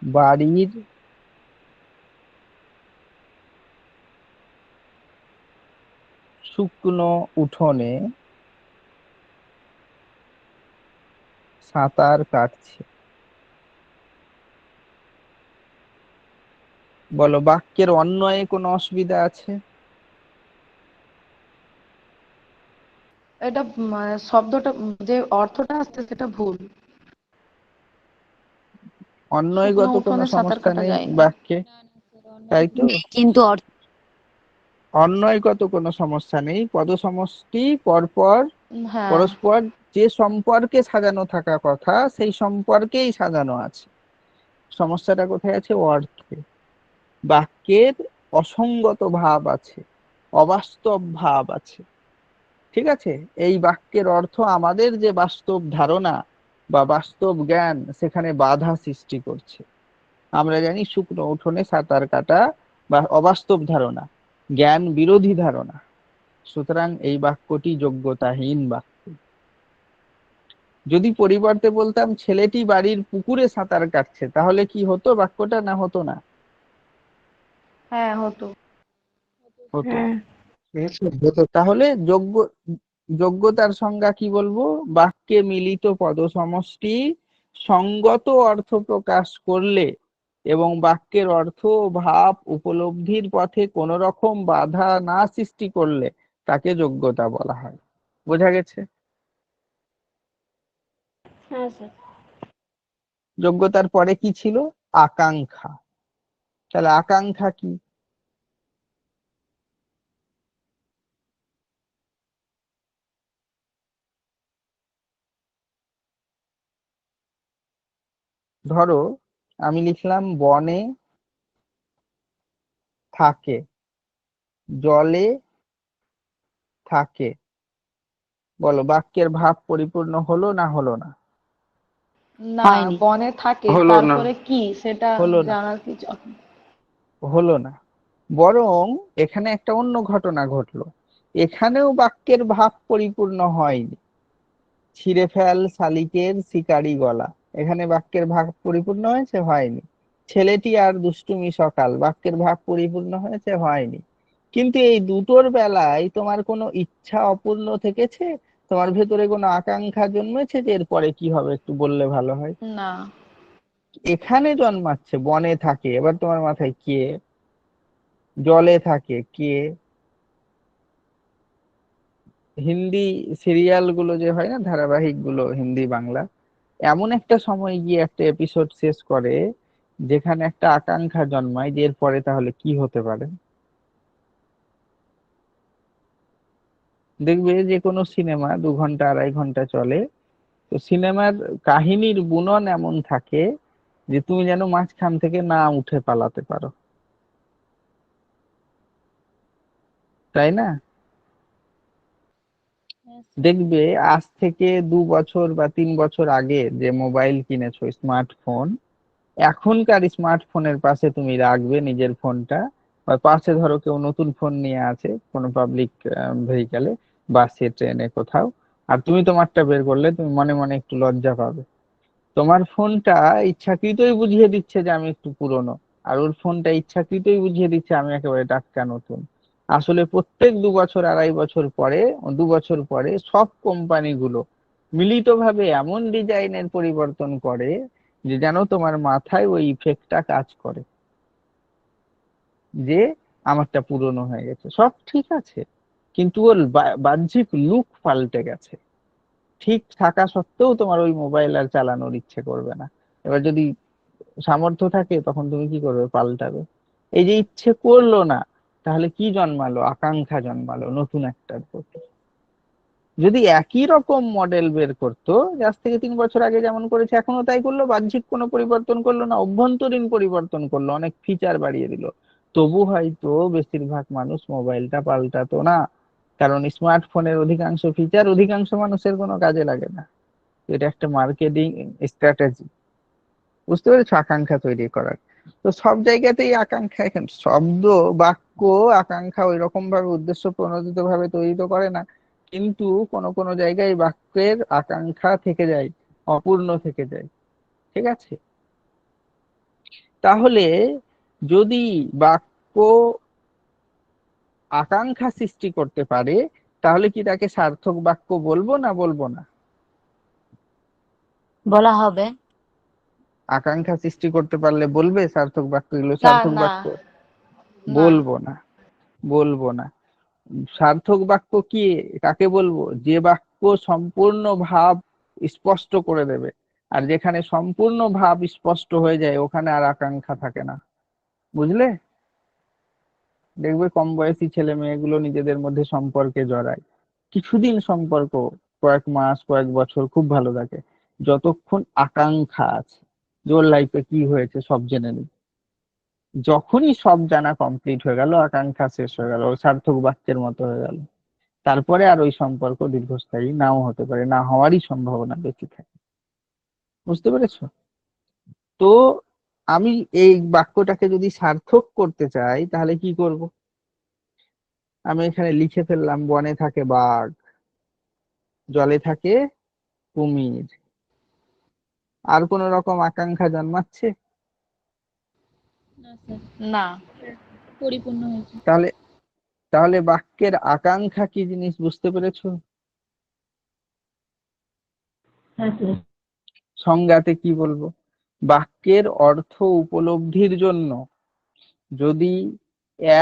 বাড়ির শুকনো উঠোনে সাঁতার কাটছে। বলো, বাক্যের অন্বয়ে কোনো অসুবিধা আছে? এটা শব্দটা যে অর্থটা আসছে সেটা ভুল। শুকনো অন্বয়গত কোনো উঠোনে সাঁতার সমস্যা কাটা নেই যায় না। বাক্যে, না না স্যার, অন্য তাই তো? নেই, কিন্তু অন্বয়গত কোনো সমস্যা নেই, পদ সমষ্টি পরপর হ্যাঁ, পরস্পর যে সম্পর্কে সাজানো থাকা কথা সেই সম্পর্কেই সাজানো আছে। সমস্যাটা কোথায় আছে? অর্থে। বাক্যের অসঙ্গত ভাব আছে, অবাস্তব ভাব আছে। ঠিক আছে, এই বাক্যের অর্থ আমাদের যে বাস্তব ধারণা বা বাস্তব জ্ঞান সেখানে বাধা সৃষ্টি করছে। আমরা জানি শুকনো উঠোনে সাঁতার কাটা বা অবাস্তব ধারণা, জ্ঞান বিরোধী ধারণা। সুতরাং এই বাক্যটি যোগ্যতাহীন বাক্য। যদি পরিবর্তে বলতাম ছেলেটি বাড়ির পুকুরে সাঁতার কাটছে, তাহলে কি হতো বাক্যটা? না হতো না? হ্যাঁ হতো। হতো। হ্যাঁ, তাহলে যোগ্যতার সংজ্ঞা কি বলবো? বাক্যে মিলিত পদ সমষ্টি সঙ্গত অর্থ প্রকাশ করলে এবং বাক্যের অর্থ ও ভাব উপলব্ধির পথে কোন রকম বাধা না সৃষ্টি করলে তাকে যোগ্যতা বলা হয়। বোঝা গেছে? হ্যাঁ স্যার। যোগ্যতার পরে কি ছিল? আকাঙ্ক্ষা। তাহলে আকাঙ্ক্ষা কি? ধরো আমি লিখলাম বনে থাকে, জলে থাকে। বলো, বাক্যের ভাব পরিপূর্ণ হলো না হলো না? না, হয়নি। বনে থাকে হলো না। তারপরে কি সেটা হলো না, জানার কিছু। হলো না। বরং এখানে একটা অন্য ঘটনা ঘটলো, এখানেও বাক্যের ভাব পরিপূর্ণ হয়নি। ছিঁড়ে ফেল শালিকের শিকারি গলা, এখানে বাক্যের ভাব পরিপূর্ণ হয়েছে? হয়নি। ছেলেটি আর দুষ্টুমি সকাল, বাক্যের ভাব পরিপূর্ণ হয়েছে? হয়নি। কিন্তু এই দুটোর বেলায় তোমার কোনো ইচ্ছা অপূর্ণ থেকেছে? তোমার ভেতরে কোনো আকাঙ্ক্ষা জন্মেছে যে এরপরে কি হবে, একটু বললে ভালো হয়। না, এখানে জন্মাচ্ছে বনে থাকে, এবার তোমার মাথায় কে? জলে থাকে কে? হিন্দি সিরিয়াল গুলো যে হয় না, ধারাবাহিক গুলো হিন্দি বাংলা, এমন একটা সময় গিয়ে একটা এপিসোড শেষ করে যেখানে একটা আকাঙ্ক্ষা জন্মায় যে এরপরে তাহলে কি হতে পারে। দেখবে যে কোনো সিনেমা 2 ঘন্টা 2.5 ঘন্টা চলে, তো সিনেমার কাহিনীর বুনন এমন থাকে যে তুমি যেন মাঝখান থেকে না উঠে পালাতে পারো, তাই না? হ্যাঁ স্যার। দেখবে আজ থেকে 2 বছর বা 3 বছর আগে যে মোবাইল কিনেছো, স্মার্টফোন, এখনকার স্মার্টফোনের পাশে তুমি রাখবে নিজের ফোনটা, বা পাশে ধরো কেউ নতুন ফোন নিয়ে আছে কোনো পাবলিক ভেহিক্যালে, বাসে, ট্রেনে, কোথাও, আর তুমি তোমারটা বের করলে, তুমি মনে মনে একটু লজ্জা পাবে। তোমার ফোনটা ইচ্ছাকৃতই বুঝিয়ে দিচ্ছে যে আমি একটু পুরনো, আর ওর ফোনটা ইচ্ছাকৃতই বুঝিয়ে দিচ্ছে আমি একেবারে টাটকা নতুন। আসলে প্রত্যেক 2 বছর 2.5 বছর পরে, 2 বছর পরে সব কোম্পানিগুলো মিলিতভাবে এমন ডিজাইনের পরিবর্তন করে যে যেন তোমার মাথায় ওই ইফেক্টটা কাজ করে যে আমারটা পুরনো হয়ে গেছে। সব ঠিক আছে, কিন্তু ওর বাহ্যিক লুক পাল্টে গেছে। ঠিক থাকা সত্ত্বেও তোমার ওই মোবাইল আর চালানোর ইচ্ছে করবে না। এবার যদি সামর্থ্য থাকে তখন তুমি কি করবে? পাল্টাবে। এই যে ইচ্ছে করলো না, তাহলে কি জন্মালো? আকাঙ্ক্ষা জন্মালো নতুন একটার প্রতি। যদি একই রকম মডেল বের করতো, যে আজ থেকে 3 বছর আগে যেমন করেছে এখনো তাই করলো, বাহ্যিক কোনো পরিবর্তন করলো না, অভ্যন্তরীণ পরিবর্তন করলো, অনেক ফিচার বাড়িয়ে দিল, তবু হয়তো বেশিরভাগ মানুষ মোবাইলটা পাল্টাতো না। কারণ স্মার্টফোনের অধিকাংশ ফিচার অধিকাংশ মানুষের কোনো কাজে লাগে না। এটা একটা মার্কেটিং স্ট্র্যাটেজি, বুঝতে পেরেছো? আকাঙ্ক্ষা তৈরি করার। তো সব জায়গাতেই আকাঙ্ক্ষা, এখন শব্দ, বাক্য, আকাঙ্ক্ষা ওই রকম ভাবে উদ্দেশ্য প্রণোদিত ভাবে তৈরি তো করে না, কিন্তু কোন কোন জায়গায় বাক্যের আকাঙ্ক্ষা থেকে যায়, অপূর্ণ থেকে যায়। ঠিক আছে? তাহলে যদি বাক্য আকাঙ্ক্ষা সৃষ্টি করতে পারে, তাহলে কি তাকে সার্থক বাক্য বলবো না বলবো না? বলা হবে। আকাঙ্ক্ষা সৃষ্টি করতে পারলে বলবে সার্থক বাক্য এগুলো না সার্থক না বাক্য? না বলবো না, বলবো না। সার্থক বাক্য কি, কাকে বলবো? যে বাক্য সম্পূর্ণ ভাব স্পষ্ট করে দেবে। আর যেখানে সম্পূর্ণ ভাব স্পষ্ট হয়ে যায় ওখানে আর আকাঙ্ক্ষা থাকে না, বুঝলে? দেখবে কম বয়সী ছেলে মেয়েগুলো নিজেদের মধ্যে সম্পর্কে জড়ায়, কিছুদিন সম্পর্ক, কয়েক মাস কয়েক বছর খুব ভালো থাকে, যতক্ষণ আকাঙ্ক্ষা আছে যে ওর লাইফে কি হয়েছে সব জেনে নিই। যখনই সব জানা কমপ্লিট হয়ে গেল, আকাঙ্ক্ষা শেষ হয়ে গেল, ও সার্থক বাক্যের মতো হয়ে গেল, তারপরে আর ওই সম্পর্ক দীর্ঘস্থায়ী নাও হতে পারে, না হওয়ারই সম্ভাবনা বেশি থাকে। বুঝতে পেরেছো? তো আমি এই বাক্যটাকে যদি সার্থক করতে চাই তাহলে কি করব? আমি এখানে লিখে ফেললাম, বনে থাকে বাঘ, জলে থাকে কুমির। আর কোন রকম আকাঙ্ক্ষা জন্মাচ্ছে? না স্যার, না পরিপূর্ণ হয়েছে। তাহলে তাহলে বাক্যের আকাঙ্ক্ষা কি জিনিস বুঝতে পেরেছো? হ্যাঁ স্যার। সংজ্ঞাতে কি বলবো? বাক্যের অর্থ উপলব্ধির জন্য যদি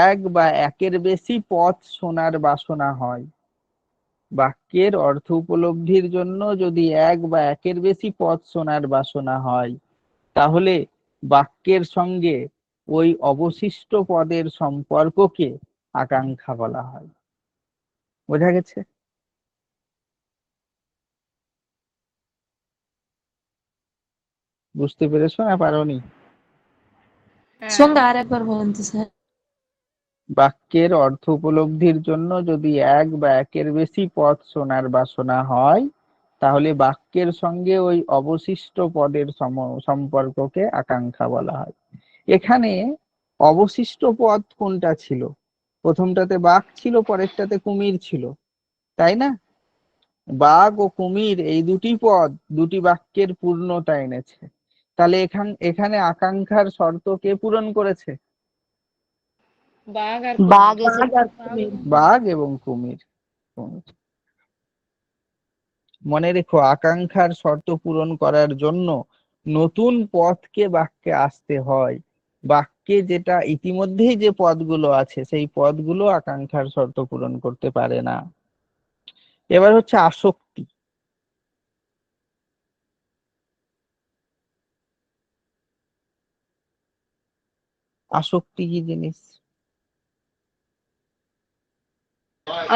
এক বা একের বেশি পথ শোনার বাসনা হয়, বাক্যের অর্থ উপলব্ধির জন্য যদি এক বা একের বেশি পথ শোনার বাসনা হয়, তাহলে বাক্যের সঙ্গে ওই অবশিষ্ট পদের সম্পর্ককে আকাঙ্ক্ষা বলা হয়। বোঝা গেছে? বুঝতে পেরেছো না পারোনি? হ্যাঁ সন্ধ্যা আর একবার বলেন তো স্যার। বাক্যের অর্থ উপলব্ধির জন্য যদি এক বা একের বেশি পদ শোনার বাসনা হয়, তাহলে বাক্যের সঙ্গে ওই অবশিষ্ট পদের সম্পর্ককে আকাঙ্ক্ষা বলা হয়। এখানে অবশিষ্ট পদ কোনটা ছিল? প্রথমটাতে বাঘ ছিল, পরেরটাতে কুমির ছিল, তাই না? বাঘ ও কুমির এই দুটি পদ দুটি বাক্যের পূর্ণতা এনেছে। তাহলে এখানে আকাঙ্ক্ষার শর্ত কে পূরণ করেছে? বাঘ আর বাঘ কুমির। এসে বাঘ এবং বাঘ এবং কুমির। কুমির। মনে রেখো, আকাঙ্ক্ষার শর্ত পূরণ করার জন্য নতুন পদকে বাক্যে আসতে হয়। বাক্যে যেটা ইতিমধ্যেই যে পদগুলো আছে সেই পদগুলো আকাঙ্ক্ষার শর্ত পূরণ করতে পারে না। এবার হচ্ছে আসক্তি। আসক্তি কি জিনিস?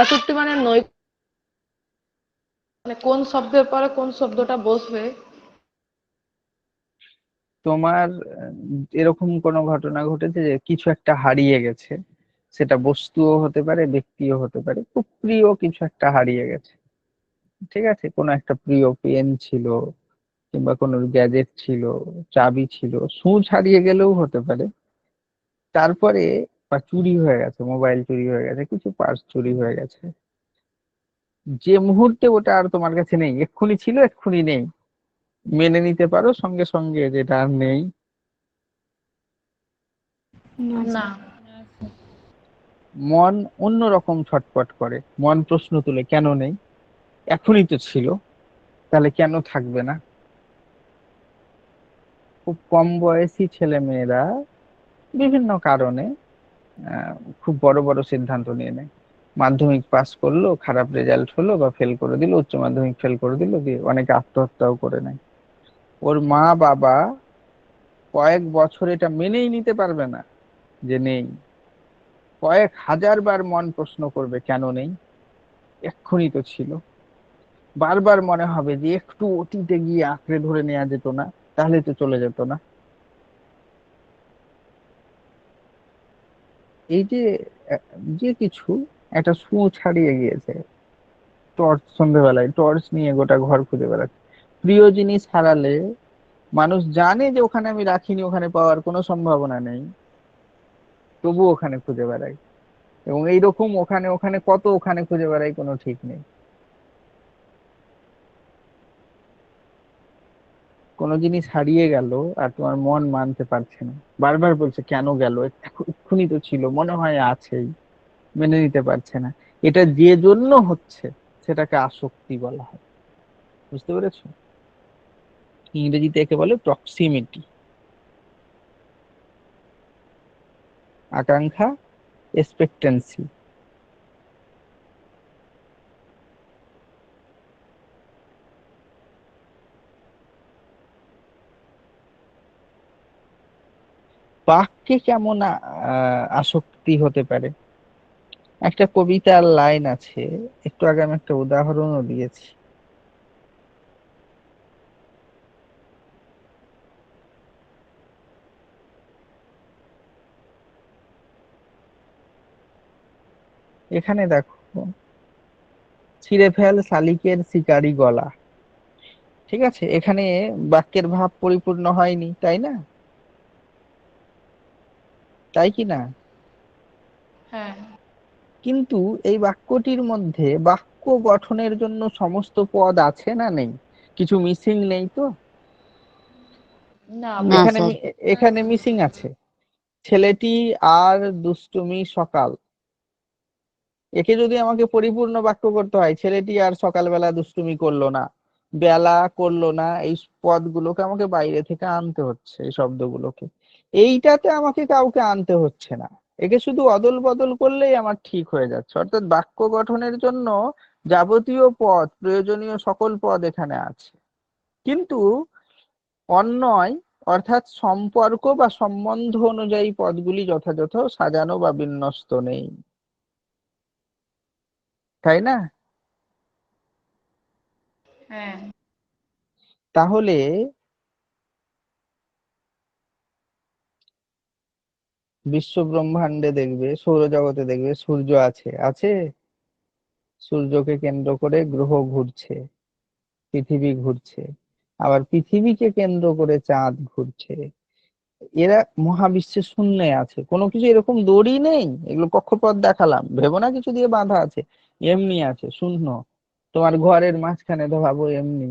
আসক্তি মানে মানে কোন শব্দের পরে কোন শব্দটা বসবে? তোমার এরকম কোনো ঘটনা ঘটেছে যে কিছু একটা হারিয়ে গেছে, সেটা বস্তুও হতে পারে, ব্যক্তিও হতে পারে, খুব প্রিয় কিছু একটা হারিয়ে গেছে, ঠিক আছে? কোনো একটা প্রিয় পেন ছিল, কিংবা কোনো গ্যাজেট ছিল, চাবি ছিল, সুচ হারিয়ে গেলেও হতে পারে। তারপরে বা চুরি হয়ে গেছে, মোবাইল চুরি হয়ে গেছে, কিছু পার্স চুরি হয়ে গেছে, যে মুহূর্তে ওটা আর তোমার কাছে নেই, এক্ষুনি ছিল এক্ষুনি নেই, মেনে নিতে পারো সঙ্গে সঙ্গে যেটা আর নেই? না না। স্যার। না স্যার। মন অন্যরকম ছটফট করে, মন প্রশ্ন তুলে কেন নেই, এখনই তো ছিল, তাহলে কেন থাকবে না? খুব কম বয়সী ছেলে মেয়েরা বিভিন্ন কারণে আহ, খুব বড় বড় সিদ্ধান্ত নিয়ে নেয়। মাধ্যমিক পাস করলো, খারাপ রেজাল্ট হলো বা ফেল করে দিল, উচ্চ মাধ্যমিক ফেল করে দিল, দিয়ে অনেকে আত্মহত্যাও করে নেয়। ওর মা বাবা কয়েক বছর এটা মেনেই নিতে পারবে না যে নেই, কয়েক হাজার বার মন প্রশ্ন করবে কেন নেই, এক্ষুনি তো ছিল। বারবার মনে হবে যে একটু অতীতে গিয়ে আঁকড়ে ধরে নেওয়া যেত না, তাহলে তো চলে যেত না। এই যে আহ, যে কিছু একটা সূচ হারিয়ে গিয়েছে, টর্চ, সন্ধ্যেবেলায় টর্চ নিয়ে গোটা ঘর খুঁজে বেড়াচ্ছে। প্রিয় জিনিস হারালে মানুষ জানে যে ওখানে আমি রাখিনি, ওখানে পাওয়ার কোনো সম্ভাবনা নেই, তবু ওখানে খুঁজে বেড়াই। এবং এইরকম ওখানে ওখানে কত ওখানে খুঁজে বেড়াই, কোনো ঠিক নেই। কোনো জিনিস হারিয়ে গেল আর তোমার মন মানতে পারছে না, বারবার বলছে কেন গেল, এক্ষুনি তো ছিল, মনে হয় আছেই, মেনে নিতে পারছে না। এটা যে জন্য হচ্ছে সেটাকে আসক্তি বলা হয়। বুঝতে পেরেছো? ইংরেজিতে একে বলে প্রক্সিমিটি, আকাঙ্ক্ষা, এক্সপেক্টেন্সি। বাক্যে কেমন আসক্তি হতে পারে? একটা কবিতার লাইন আছে, একটু আগে আমি একটা উদাহরণও দিয়েছি। এখানে দেখো, ছিঁড়ে ফেল শালিকের শিকারি গলা। ঠিক আছে, এখানে বাক্যের ভাব পরিপূর্ণ হয়নি, তাই না? তাই কি না? হ্যাঁ। কিন্তু এই বাক্যটির মধ্যে বাক্য গঠনের জন্য সমস্ত পদ আছে না নেই? কিছু মিসিং নেই তো? না, না এখানে স্যার। এখানে মিসিং আছে। ছেলেটি আর দুষ্টুমি সকাল, একে যদি আমাকে পরিপূর্ণ বাক্য করতে হয়, ছেলেটি আর সকালবেলা দুষ্টুমি করলো না, বেলা করলো না, এই পদগুলোকে আমাকে বাইরে থেকে আনতে হচ্ছে, এই শব্দগুলোকে। এইটাতে আমাকে কাউকে আনতে হচ্ছে না, একে শুধু অদল বদল করলেই আমার ঠিক হয়ে যাচ্ছে। অর্থাৎ বাক্য গঠনের জন্য যাবতীয় পদ, প্রয়োজনীয় সকল পদ এখানে আছে, কিন্তু অন্যয় অর্থাৎ সম্পর্ক বা সম্বন্ধ অনুযায়ী পদগুলি যথাযথ সাজানো বা বিন্যস্ত নেই, তাই না? হ্যাঁ। তাহলে বিশ্ব ব্রহ্মাণ্ডে দেখবে, সৌরজগতে দেখবে সূর্য আছে, আছে, সূর্যকে কেন্দ্র করে গ্রহ ঘুরছে, পৃথিবী ঘুরছে, আবার পৃথিবীকে কেন্দ্র করে চাঁদ ঘুরছে। এরা মহাবিশ্বে শূন্যে আছে, কোনো কিছু এরকম দড়ি নেই, এগুলো কক্ষপথ দেখালাম, ভেবো না কিছু দিয়ে বাঁধা আছে, এমনি আছে শূন্য। তোমার ঘরের মাঝখানে তো ভাবো এমনি,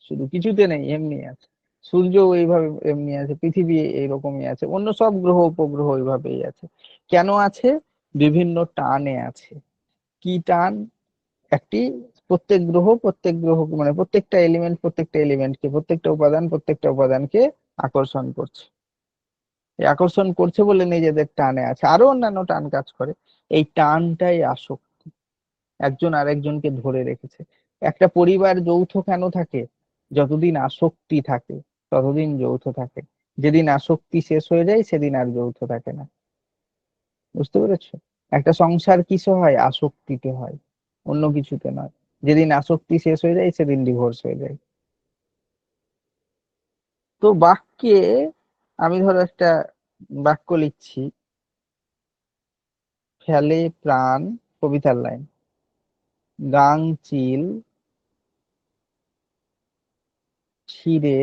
শুধু কিছুতে নেই, এমনি আছে। সূর্য ওইভাবে এমনি আছে, পৃথিবী এইরকমই আছে, অন্য সব গ্রহ উপগ্রহ ওইভাবেই আছে। কেন আছে? বিভিন্ন টানে আছে। কি টান? একটি, প্রত্যেক গ্রহ মানে প্রত্যেকটা এলিমেন্টকে, প্রত্যেকটা উপাদানকে আকর্ষণ করছে। এই আকর্ষণ করছে বলে নিজেদের টানে আছে, আরো অন্যান্য টান কাজ করে। এই টানটাই আসক্তি, একজন আরেকজনকে ধরে রেখেছে। একটা পরিবার যৌথ কেন থাকে? যতদিন আসক্তি থাকে ততদিন যৌথ থাকে, যেদিন আসক্তি শেষ হয়ে যায় সেদিন আর যৌথ থাকে না। বুঝতে পেরেছো? একটা সংসার কিসে হয়? আসক্তিতে হয়, অন্য কিছুতে নয়। যেদিন আসক্তি শেষ হয়ে যায় সেদিন ডিভোর্স হয়ে যায়। তো বাক্যে আমি ধরো একটা বাক্য লিখছি, ফেলে প্রাণ, কবিতার লাইন, গাং চিল ছিঁড়ে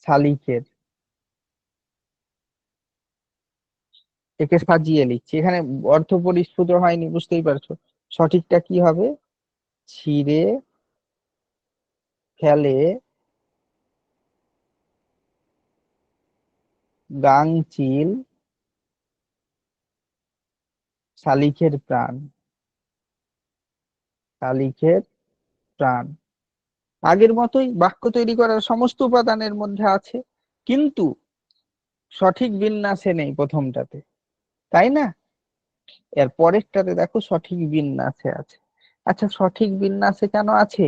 শালিকের, একে সাজিয়ে লিখছি, এখানে অর্থ পরিস্ফুট হয়নি, বুঝতেই পারছো। সঠিকটা কি হবে? ছিঁড়ে ফেলে গাং চিল শালিকের প্রাণ, শালিকের প্রাণ। আগের মতোই বাক্য তৈরি করার সমস্ত উপাদানের মধ্যে আছে, কিন্তু সঠিক বিন্যাসে নেই প্রথমটাতে, তাই না? এর পরেরটাতে দেখো সঠিক বিন্যাসে আছে। আচ্ছা, সঠিক বিন্যাসে কেন আছে?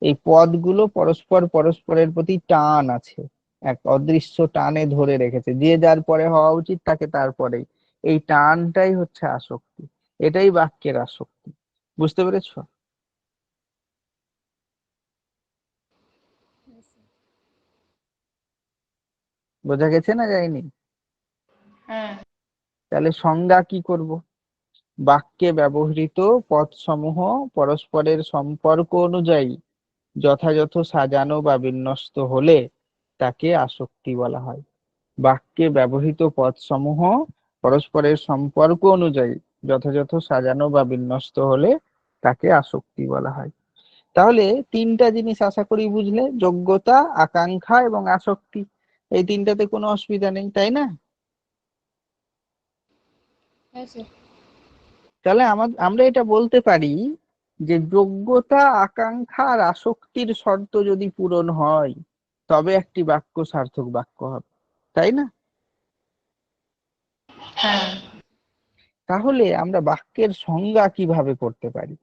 এই পদগুলো পরস্পর পরস্পরের প্রতি টান আছে, এক অদৃশ্য টানে ধরে রেখেছে, যে যার পরে হওয়া উচিত তাকে তারপরেই। এই টানটাই হচ্ছে আসক্তি, এটাই বাক্যের আসক্তি। বুঝতে পেরেছো? বোঝা গেছে না যায়নি? হ্যাঁ। তাহলে সংজ্ঞা কি করব? বাক্যে ব্যবহৃত পদসমূহ পরস্পরের সম্পর্ক অনুযায়ী যথাযথ সাজানো বা বিন্যস্ত হলে তাকে আসক্তি বলা হয়। বাক্যে ব্যবহৃত পদসমূহ পরস্পরের সম্পর্ক অনুযায়ী যথাযথ সাজানো বা বিন্যস্ত হলে তাকে আসক্তি বলা হয়। তাহলে তিনটা জিনিস আশা করি বুঝলে, যোগ্যতা, আকাঙ্ক্ষা এবং আসক্তি। এই তিনটাতে কোনো অসুবিধা নেই, তাই না? হ্যাঁ স্যার। তাহলে আমরা এটা বলতে পারি যে যোগ্যতা, আকাঙ্ক্ষা আর আসক্তির শর্ত যদি পূরণ হয় তবে একটি বাক্য সার্থক বাক্য হবে, তাই না? হ্যাঁ। তাহলে আমরা বাক্যের সংজ্ঞা কিভাবে করতে পারি?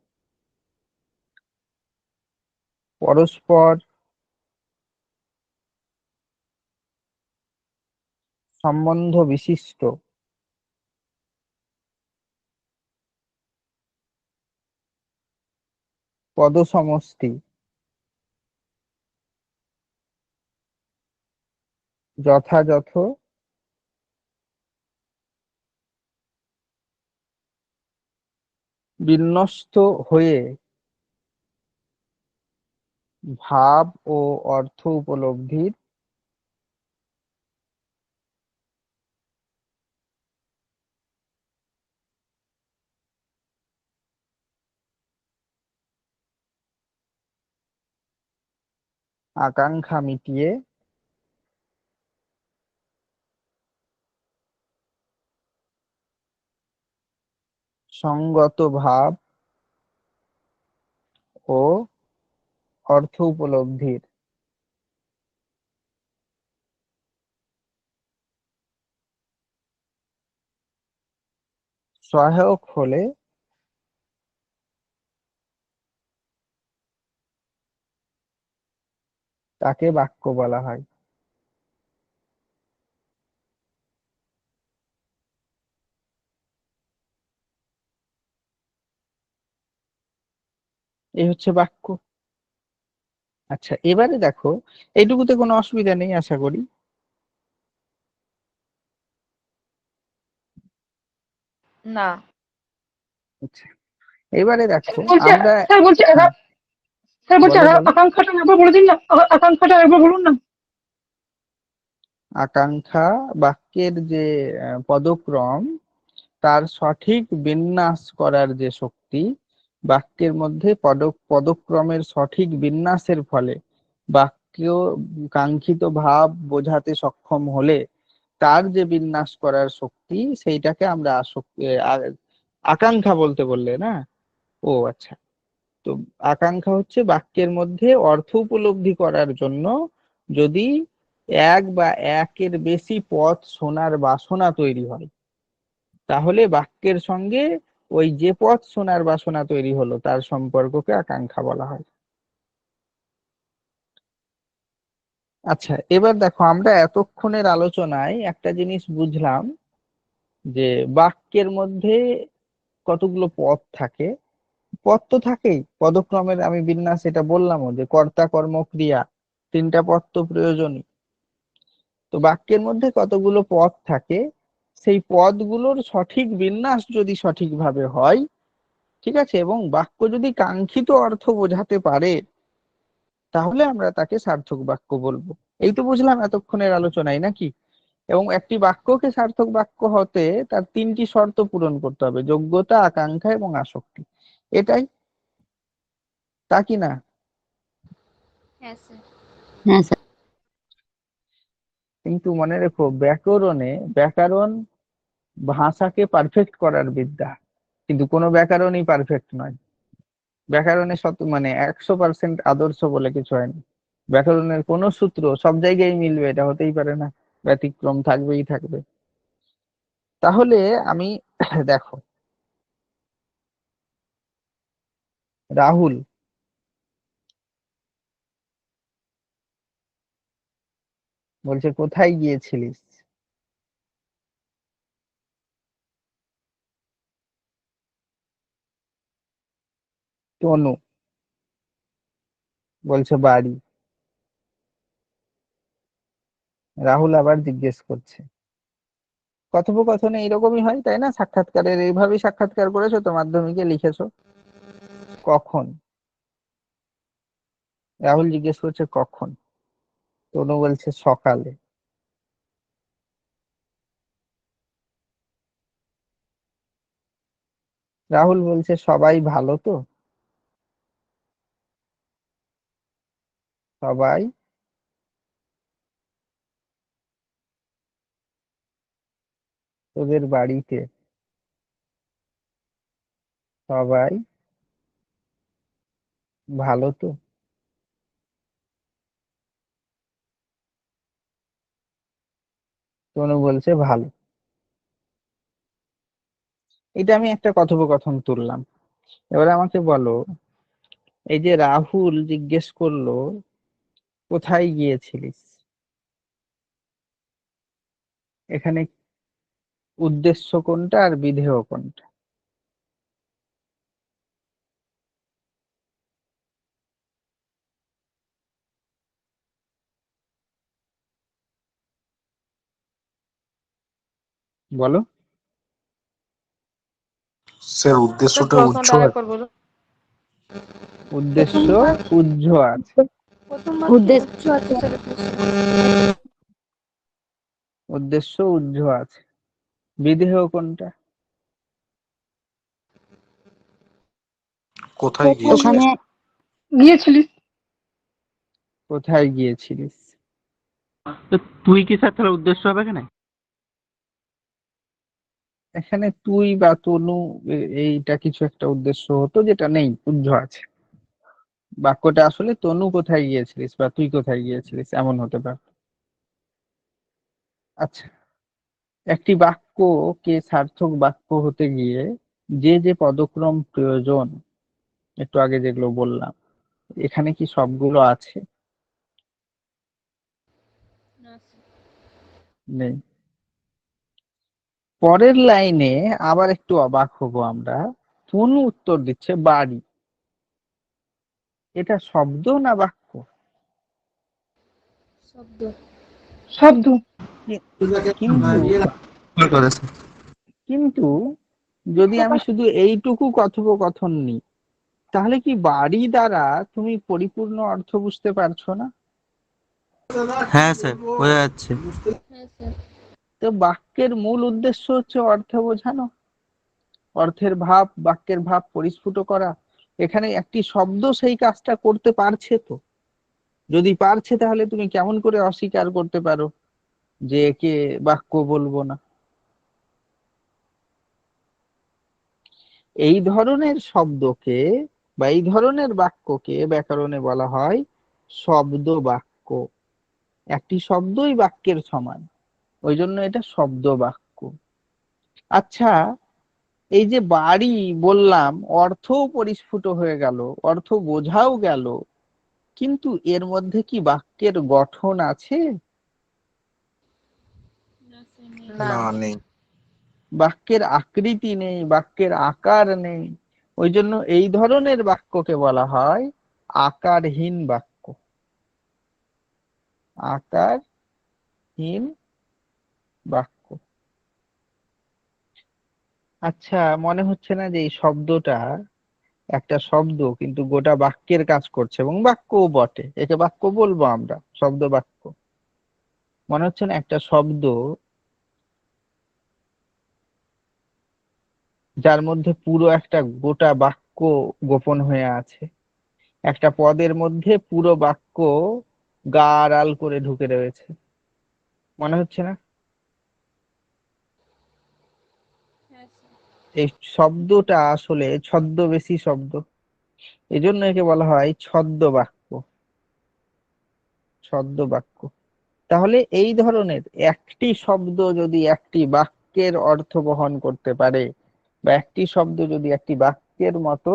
পরস্পর সম্বন্ধ বিশিষ্ট পদসমষ্টি যথাযথ বিন্যস্ত হয়ে ভাব ও অর্থ উপলব্ধির আকাঙ্ক্ষা মিটিয়ে সঙ্গত ভাব ও অর্থ উপলব্ধির সহায়ক হলে তাকে বাক্য বলা হয়। এই হচ্ছে বাক্য। আচ্ছা, এবারে দেখো, এইটুকুতে কোনো অসুবিধা নেই আশা করি। না। আচ্ছা, এবারে দেখো বলছে আমরা, স্যার বলছে হ্যাঁ, স্যার বলছে বলো বলো। আকাঙ্ক্ষাটা একবার বলে দিন না, আকাঙ্ক্ষাটা একবার বলুন না। আকাঙ্ক্ষা বাক্যের যে পদক্রম, তার সঠিক বিন্যাস করার যে শক্তি, বাক্যের মধ্যে পদক্রমের সঠিক বিন্যাসের ফলে বাক্য কাঙ্ক্ষিত ভাব বোঝাতে সক্ষম হলে তার যে বিন্যাস করার শক্তি, সেইটাকে আমরা আকাঙ্ক্ষা বলতে বললে না? ও আচ্ছা। তো আকাঙ্ক্ষা হচ্ছে বাক্যের মধ্যে অর্থ উপলব্ধি করার জন্য যদি এক বা একের বেশি পদ শোনার বাসনা তৈরি হয়, তাহলে বাক্যের সঙ্গে ওই যে পদ শোনার বাসনা তৈরি হলো তার সম্পর্ককে আকাঙ্ক্ষা বলা হয়। আচ্ছা, এবার দেখো, আমরা এতক্ষণের আলোচনায় একটা জিনিস বুঝলাম, যে বাক্যের মধ্যে কতগুলো পদ থাকে পদ তো থাকেই, পদক্রমের আমি বিন্যাস এটা বললামও যে কর্তা কর্ম ক্রিয়া তিনটা পদ তো প্রয়োজনই। তো বাক্যের মধ্যে কতগুলো পদ থাকে, সেই পদগুলোর সঠিক বিন্যাস যদি সঠিকভাবে হয়, ঠিক আছে, এবং বাক্য যদি কাঙ্ক্ষিত অর্থ বোঝাতে পারে, তাহলে আমরা তাকে সার্থক বাক্য বলবো। এই তো বুঝলাম এতক্ষণের আলোচনায়, নাকি? এবং একটি বাক্যকে সার্থক বাক্য হতে তার তিনটি শর্ত পূরণ করতে হবে: যোগ্যতা, আকাঙ্ক্ষা এবং আসক্তি। এটাই, তা কি না? হ্যাঁ স্যার। হ্যাঁ স্যার। কিন্তু মনে রেখো, ব্যাকরণ ভাষাকে পারফেক্ট করার বিদ্যা, কিন্তু কোনো ব্যাকরণই পারফেক্ট নয়। ব্যাকরণে মানে 100% আদর্শ বলে কিছু হয় না। ব্যাকরণের কোন সূত্র সব জায়গায় মিলবে এটা হতেই পারে না, ব্যতিক্রম থাকবেই থাকবে। তাহলে আমি দেখো, রাহুল বলছে কোথায় গিয়েছিলিস? তনু বলছে বাড়ি। রাহুল আবার জিজ্ঞেস করছে, কথোপকথনে এইরকমই হয় তাই না? সাক্ষাৎকারের এইভাবেই সাক্ষাৎকার করেছো তো, মাধ্যমিকে লিখেছো। কখন? রাহুল জিজ্ঞেস করছে কখন? তনু বলছে সকালে। রাহুল বলছে সবাই ভালো তো? সবাই তোদের বাড়িতে সবাই ভালো তো? তনু বলছে ভালো। এটা আমি একটা কথোপকথন তুললাম। এবার আমাকে বলো, এই যে রাহুল জিজ্ঞেস করলো কোথায় গিয়েছিলিস, এখানে উদ্দেশ্য কোনটা আর বিধেয় কোনটা? বলো। স্যার স্যার উদ্দেশ্যটা উজ্জ্ব প্রশ্নটা আছে। আরেকবার বলুন। উদ্দেশ্য উজ্জ আছে। প্রথম বাক্যে উদ্দেশ্য উচ্চ আছে স্যার, উদ্দেশ্য। উদ্দেশ্য উজ্জ আছে, বিধেয় কোনটা? কোথায় কোথায় গিয়েছিল? ওখানে গিয়েছিলিস? কোথায় গিয়েছিলিস? তো তুই কি স্যার তাহলে উদ্দেশ্য হবে এখানে? এখানে তুই বা তনু এইটা কিছু একটা উদ্দেশ্য হতো, যেটা নেই, উজ্জ আছে। বাক্যটা আসলে তনু কোথায় গিয়েছিলিস বা তুই কোথায় গিয়েছিলিস এমন হতে পারে। আচ্ছা, একটি বাক্যকে সার্থক বাক্য হতে গিয়ে যে যে পদক্রম প্রয়োজন, একটু আগে যেগুলো বললাম, এখানে কি সবগুলো আছে? না স্যার। নেই। পরের লাইনে আবার একটু অবাক হব আমরা, তনু উত্তর দিচ্ছে বাড়ি। এটা শব্দ না বাক্য? শব্দ। শব্দ। কিন্তু কিন্তু যদি আমি শুধু এইটুকু কথোপকথন নিই, তাহলে কি বাড়ি দ্বারা তুমি পরিপূর্ণ অর্থ বুঝতে পারছো না? হ্যাঁ স্যার, বোঝা যাচ্ছে। হ্যাঁ স্যার। তো বাক্যের মূল উদ্দেশ্য হচ্ছে অর্থ বোঝানো, অর্থের ভাব, বাক্যের ভাব পরিস্ফুট করা। এখানে একটি শব্দ সেই কাজটা করতে পারছে তো। যদি পারছে, তাহলে তুমি কেমন করে অস্বীকার করতে পারো যে একে বাক্য বলবো না? এই ধরনের শব্দকে বা এই ধরনের বাক্যকে ব্যাকরণে বলা হয় শব্দ বাক্য। একটি শব্দই বাক্যের সমান, ওই জন্য এটা শব্দ বাক্য। আচ্ছা, এই যে বাড়ি বললাম, অর্থও পরিস্ফুট হয়ে গেল, অর্থ বোঝাও গেল, কিন্তু এর মধ্যে কি বাক্যের গঠন আছে? না স্যার, নেই। না। না, নেই। বাক্যের আকৃতি নেই, বাক্যের আকার নেই, ওই জন্য এই ধরনের বাক্যকে বলা হয় আকারহীন বাক্য। আকারহীন বাক্য। আচ্ছা, মনে হচ্ছে না যে এই শব্দটা একটা শব্দ কিন্তু গোটা বাক্যের কাজ করছে, এবং বাক্যও বটে, একে বাক্য বলবো আমরা, শব্দ বাক্য। মনে হচ্ছে না একটা শব্দ যার মধ্যে পুরো একটা গোটা বাক্য গোপন হয়ে আছে, একটা পদের মধ্যে পুরো বাক্য গা আড়াল করে ঢুকে রয়েছে, মনে হচ্ছে না? হ্যাঁ স্যার। এই শব্দটা আসলে ছদ্মবেশী শব্দ, এজন্য একে বলা হয় ছদ্ম বাক্য। ছদ্ম বাক্য। তাহলে এই ধরনের একটি শব্দ যদি একটি বাক্যের অর্থ বহন করতে পারে, বা একটি শব্দ যদি একটি বাক্যের মতো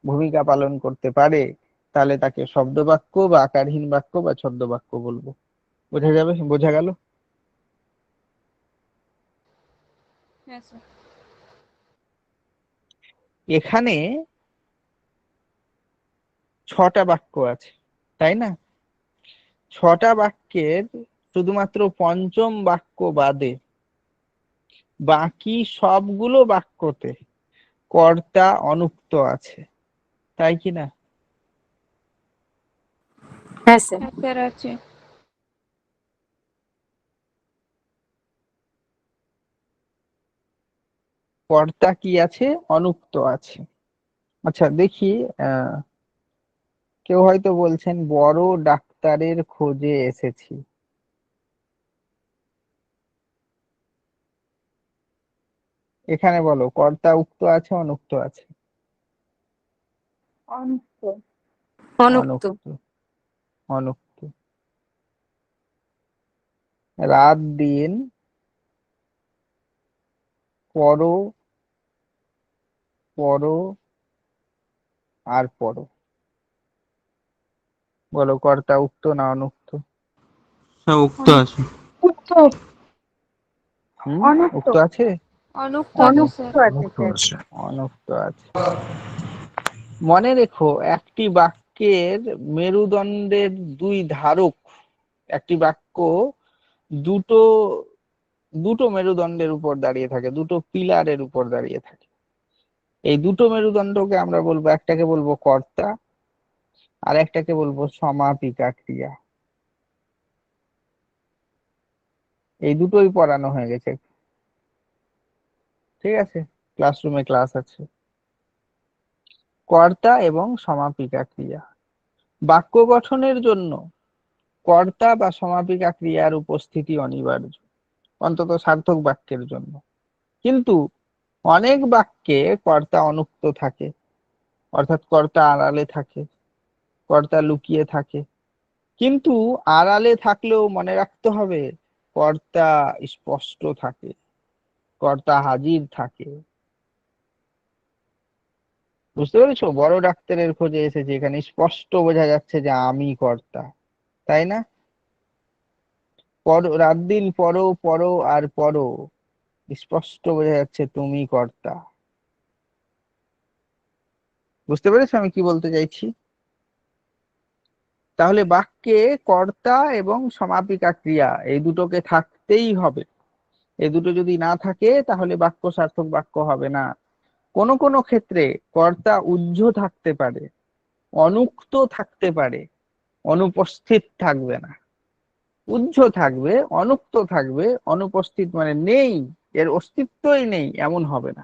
ভূমিকা পালন করতে পারে, তাহলে তাকে শব্দ বাক্য বা আকারহীন বাক্য বা ছদ্ম বাক্য বলবো। বোঝা গেল? হ্যাঁ স্যার। এখানে 6টা বাক্য আছে, তাই না? 6টা বাক্যের শুধুমাত্র পঞ্চম বাক্য বাদে বাকি সবগুলো বাক্যতে কর্তা অনুক্ত আছে, তাই কি না? হ্যাঁ স্যার। হ্যাঁ স্যার আছে। কর্তা কি আছে? অনুক্ত আছে। আচ্ছা দেখি, কেউ হয়তো বলছেন বড় ডাক্তারের খোঁজে এসেছি। এখানে বলো, কর্তা উক্ত আছে অনুক্ত আছে? অনুক্ত। অনুক্ত। অনুক্ত। রাত দিন পড়ো, পড়ো আর পড়ো। বলো, কর্তা উক্ত না অনুক্ত? হ্যাঁ, উক্ত আছে। উক্ত। উক্ত আছে। অনুক্ত আছে স্যার। উক্ত আছে। অনুক্ত আছে। মনে রেখো, একটি বাক্যের মেরুদণ্ডের দুই ধারক, একটি বাক্য দুটো দুটো মেরুদণ্ডের উপর দাঁড়িয়ে থাকে, দুটো পিলারের উপর দাঁড়িয়ে থাকে। এই দুটো মেরুদণ্ডকে আমরা বলবো, একটাকে বলবো কর্তা আর একটাকে বলবো সমাপিকা ক্রিয়া। এই দুটোই পড়ানো হয়ে গেছে, ঠিক আছে? ক্লাসরুমে ক্লাস আছে। কর্তা এবং সমাপিকা ক্রিয়া। বাক্য গঠনের জন্য কর্তা বা সমাপিকা ক্রিয়ার উপস্থিতি অনিবার্য, অন্তত সার্থক বাক্যের জন্য। কিন্তু অনেক বাক্যে কর্তা অনুক্ত থাকে, অর্থাৎ কর্তা আড়ালে থাকে, কর্তা লুকিয়ে থাকে। কিন্তু আড়ালে থাকলেও মনে রাখতে হবে কর্তা স্পষ্ট থাকে, কর্তা হাজির থাকে। বুঝতে পেরেছো? বড় ডাক্তারের খোঁজে এসেছে, এখানে স্পষ্ট বোঝা যাচ্ছে যে আমি কর্তা, তাই না? পড়ো, রাত দিন পড়ো, পড়ো আর পড়ো, স্পষ্ট বোঝা যাচ্ছে তুমি কর্তা। বুঝতে পেরেছো আমি কি বলতে চাইছি? তাহলে বাক্যে কর্তা এবং সমাপিকা ক্রিয়া এই দুটোকে থাকতেই হবে। এই দুটো যদি না থাকে তাহলে বাক্য সার্থক বাক্য হবে না। কোন কোন ক্ষেত্রে কর্তা উহ্য থাকতে পারে, অনুক্ত থাকতে পারে, অনুপস্থিত থাকবে না। উহ্য থাকবে, অনুক্ত থাকবে, অনুপস্থিত মানে নেই, এর অস্তিত্বই নেই, এমন হবে না।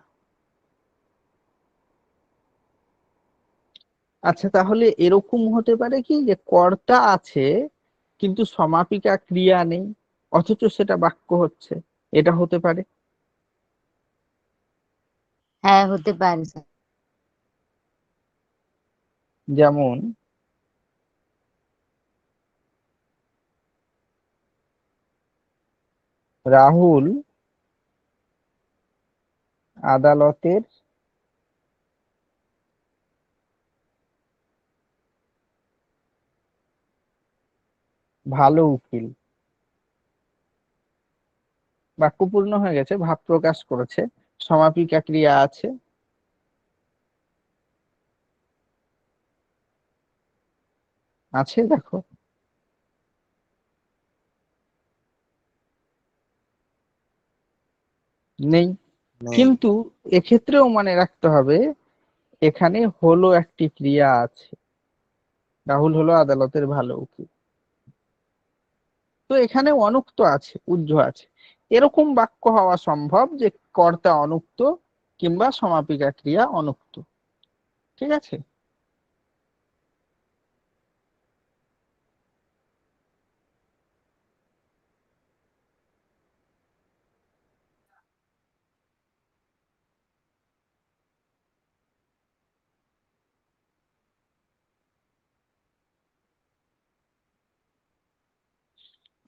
আচ্ছা, তাহলে এরকম হতে পারে কি যে কর্তা আছে কিন্তু সমাপিকা ক্রিয়া নেই, অথচ সেটা বাক্য হচ্ছে? এটা হতে পারে। হ্যাঁ, হতে পারে স্যার। যেমন রাহুল আদালতের ভালো উকিল। বাক্য পূর্ণ হয়ে গেছে, ভাব প্রকাশ করেছে, সমাপিকা ক্রিয়া আছে, আছে দেখো, নেই। নেই। কিন্তু এক্ষেত্রেও মনে রাখতে হবে এখানে হলো একটি ক্রিয়া আছে, রাহুল হলো আদালতের ভালো উকিল। তো এখানে অনুক্ত আছে, উহ্য আছে। এরকম বাক্য হওয়া সম্ভব যে কর্তা অনুক্ত কিংবা সমাপিকা ক্রিয়া অনুক্ত। ঠিক আছে।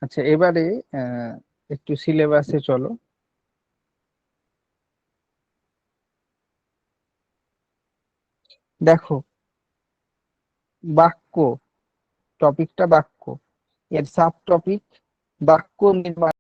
আচ্ছা, এবারে একটু সিলেবাসে চলো। দেখো, বাক্য, টপিকটা বাক্য, এর সাব টপিক বাক্য নির্মাণ।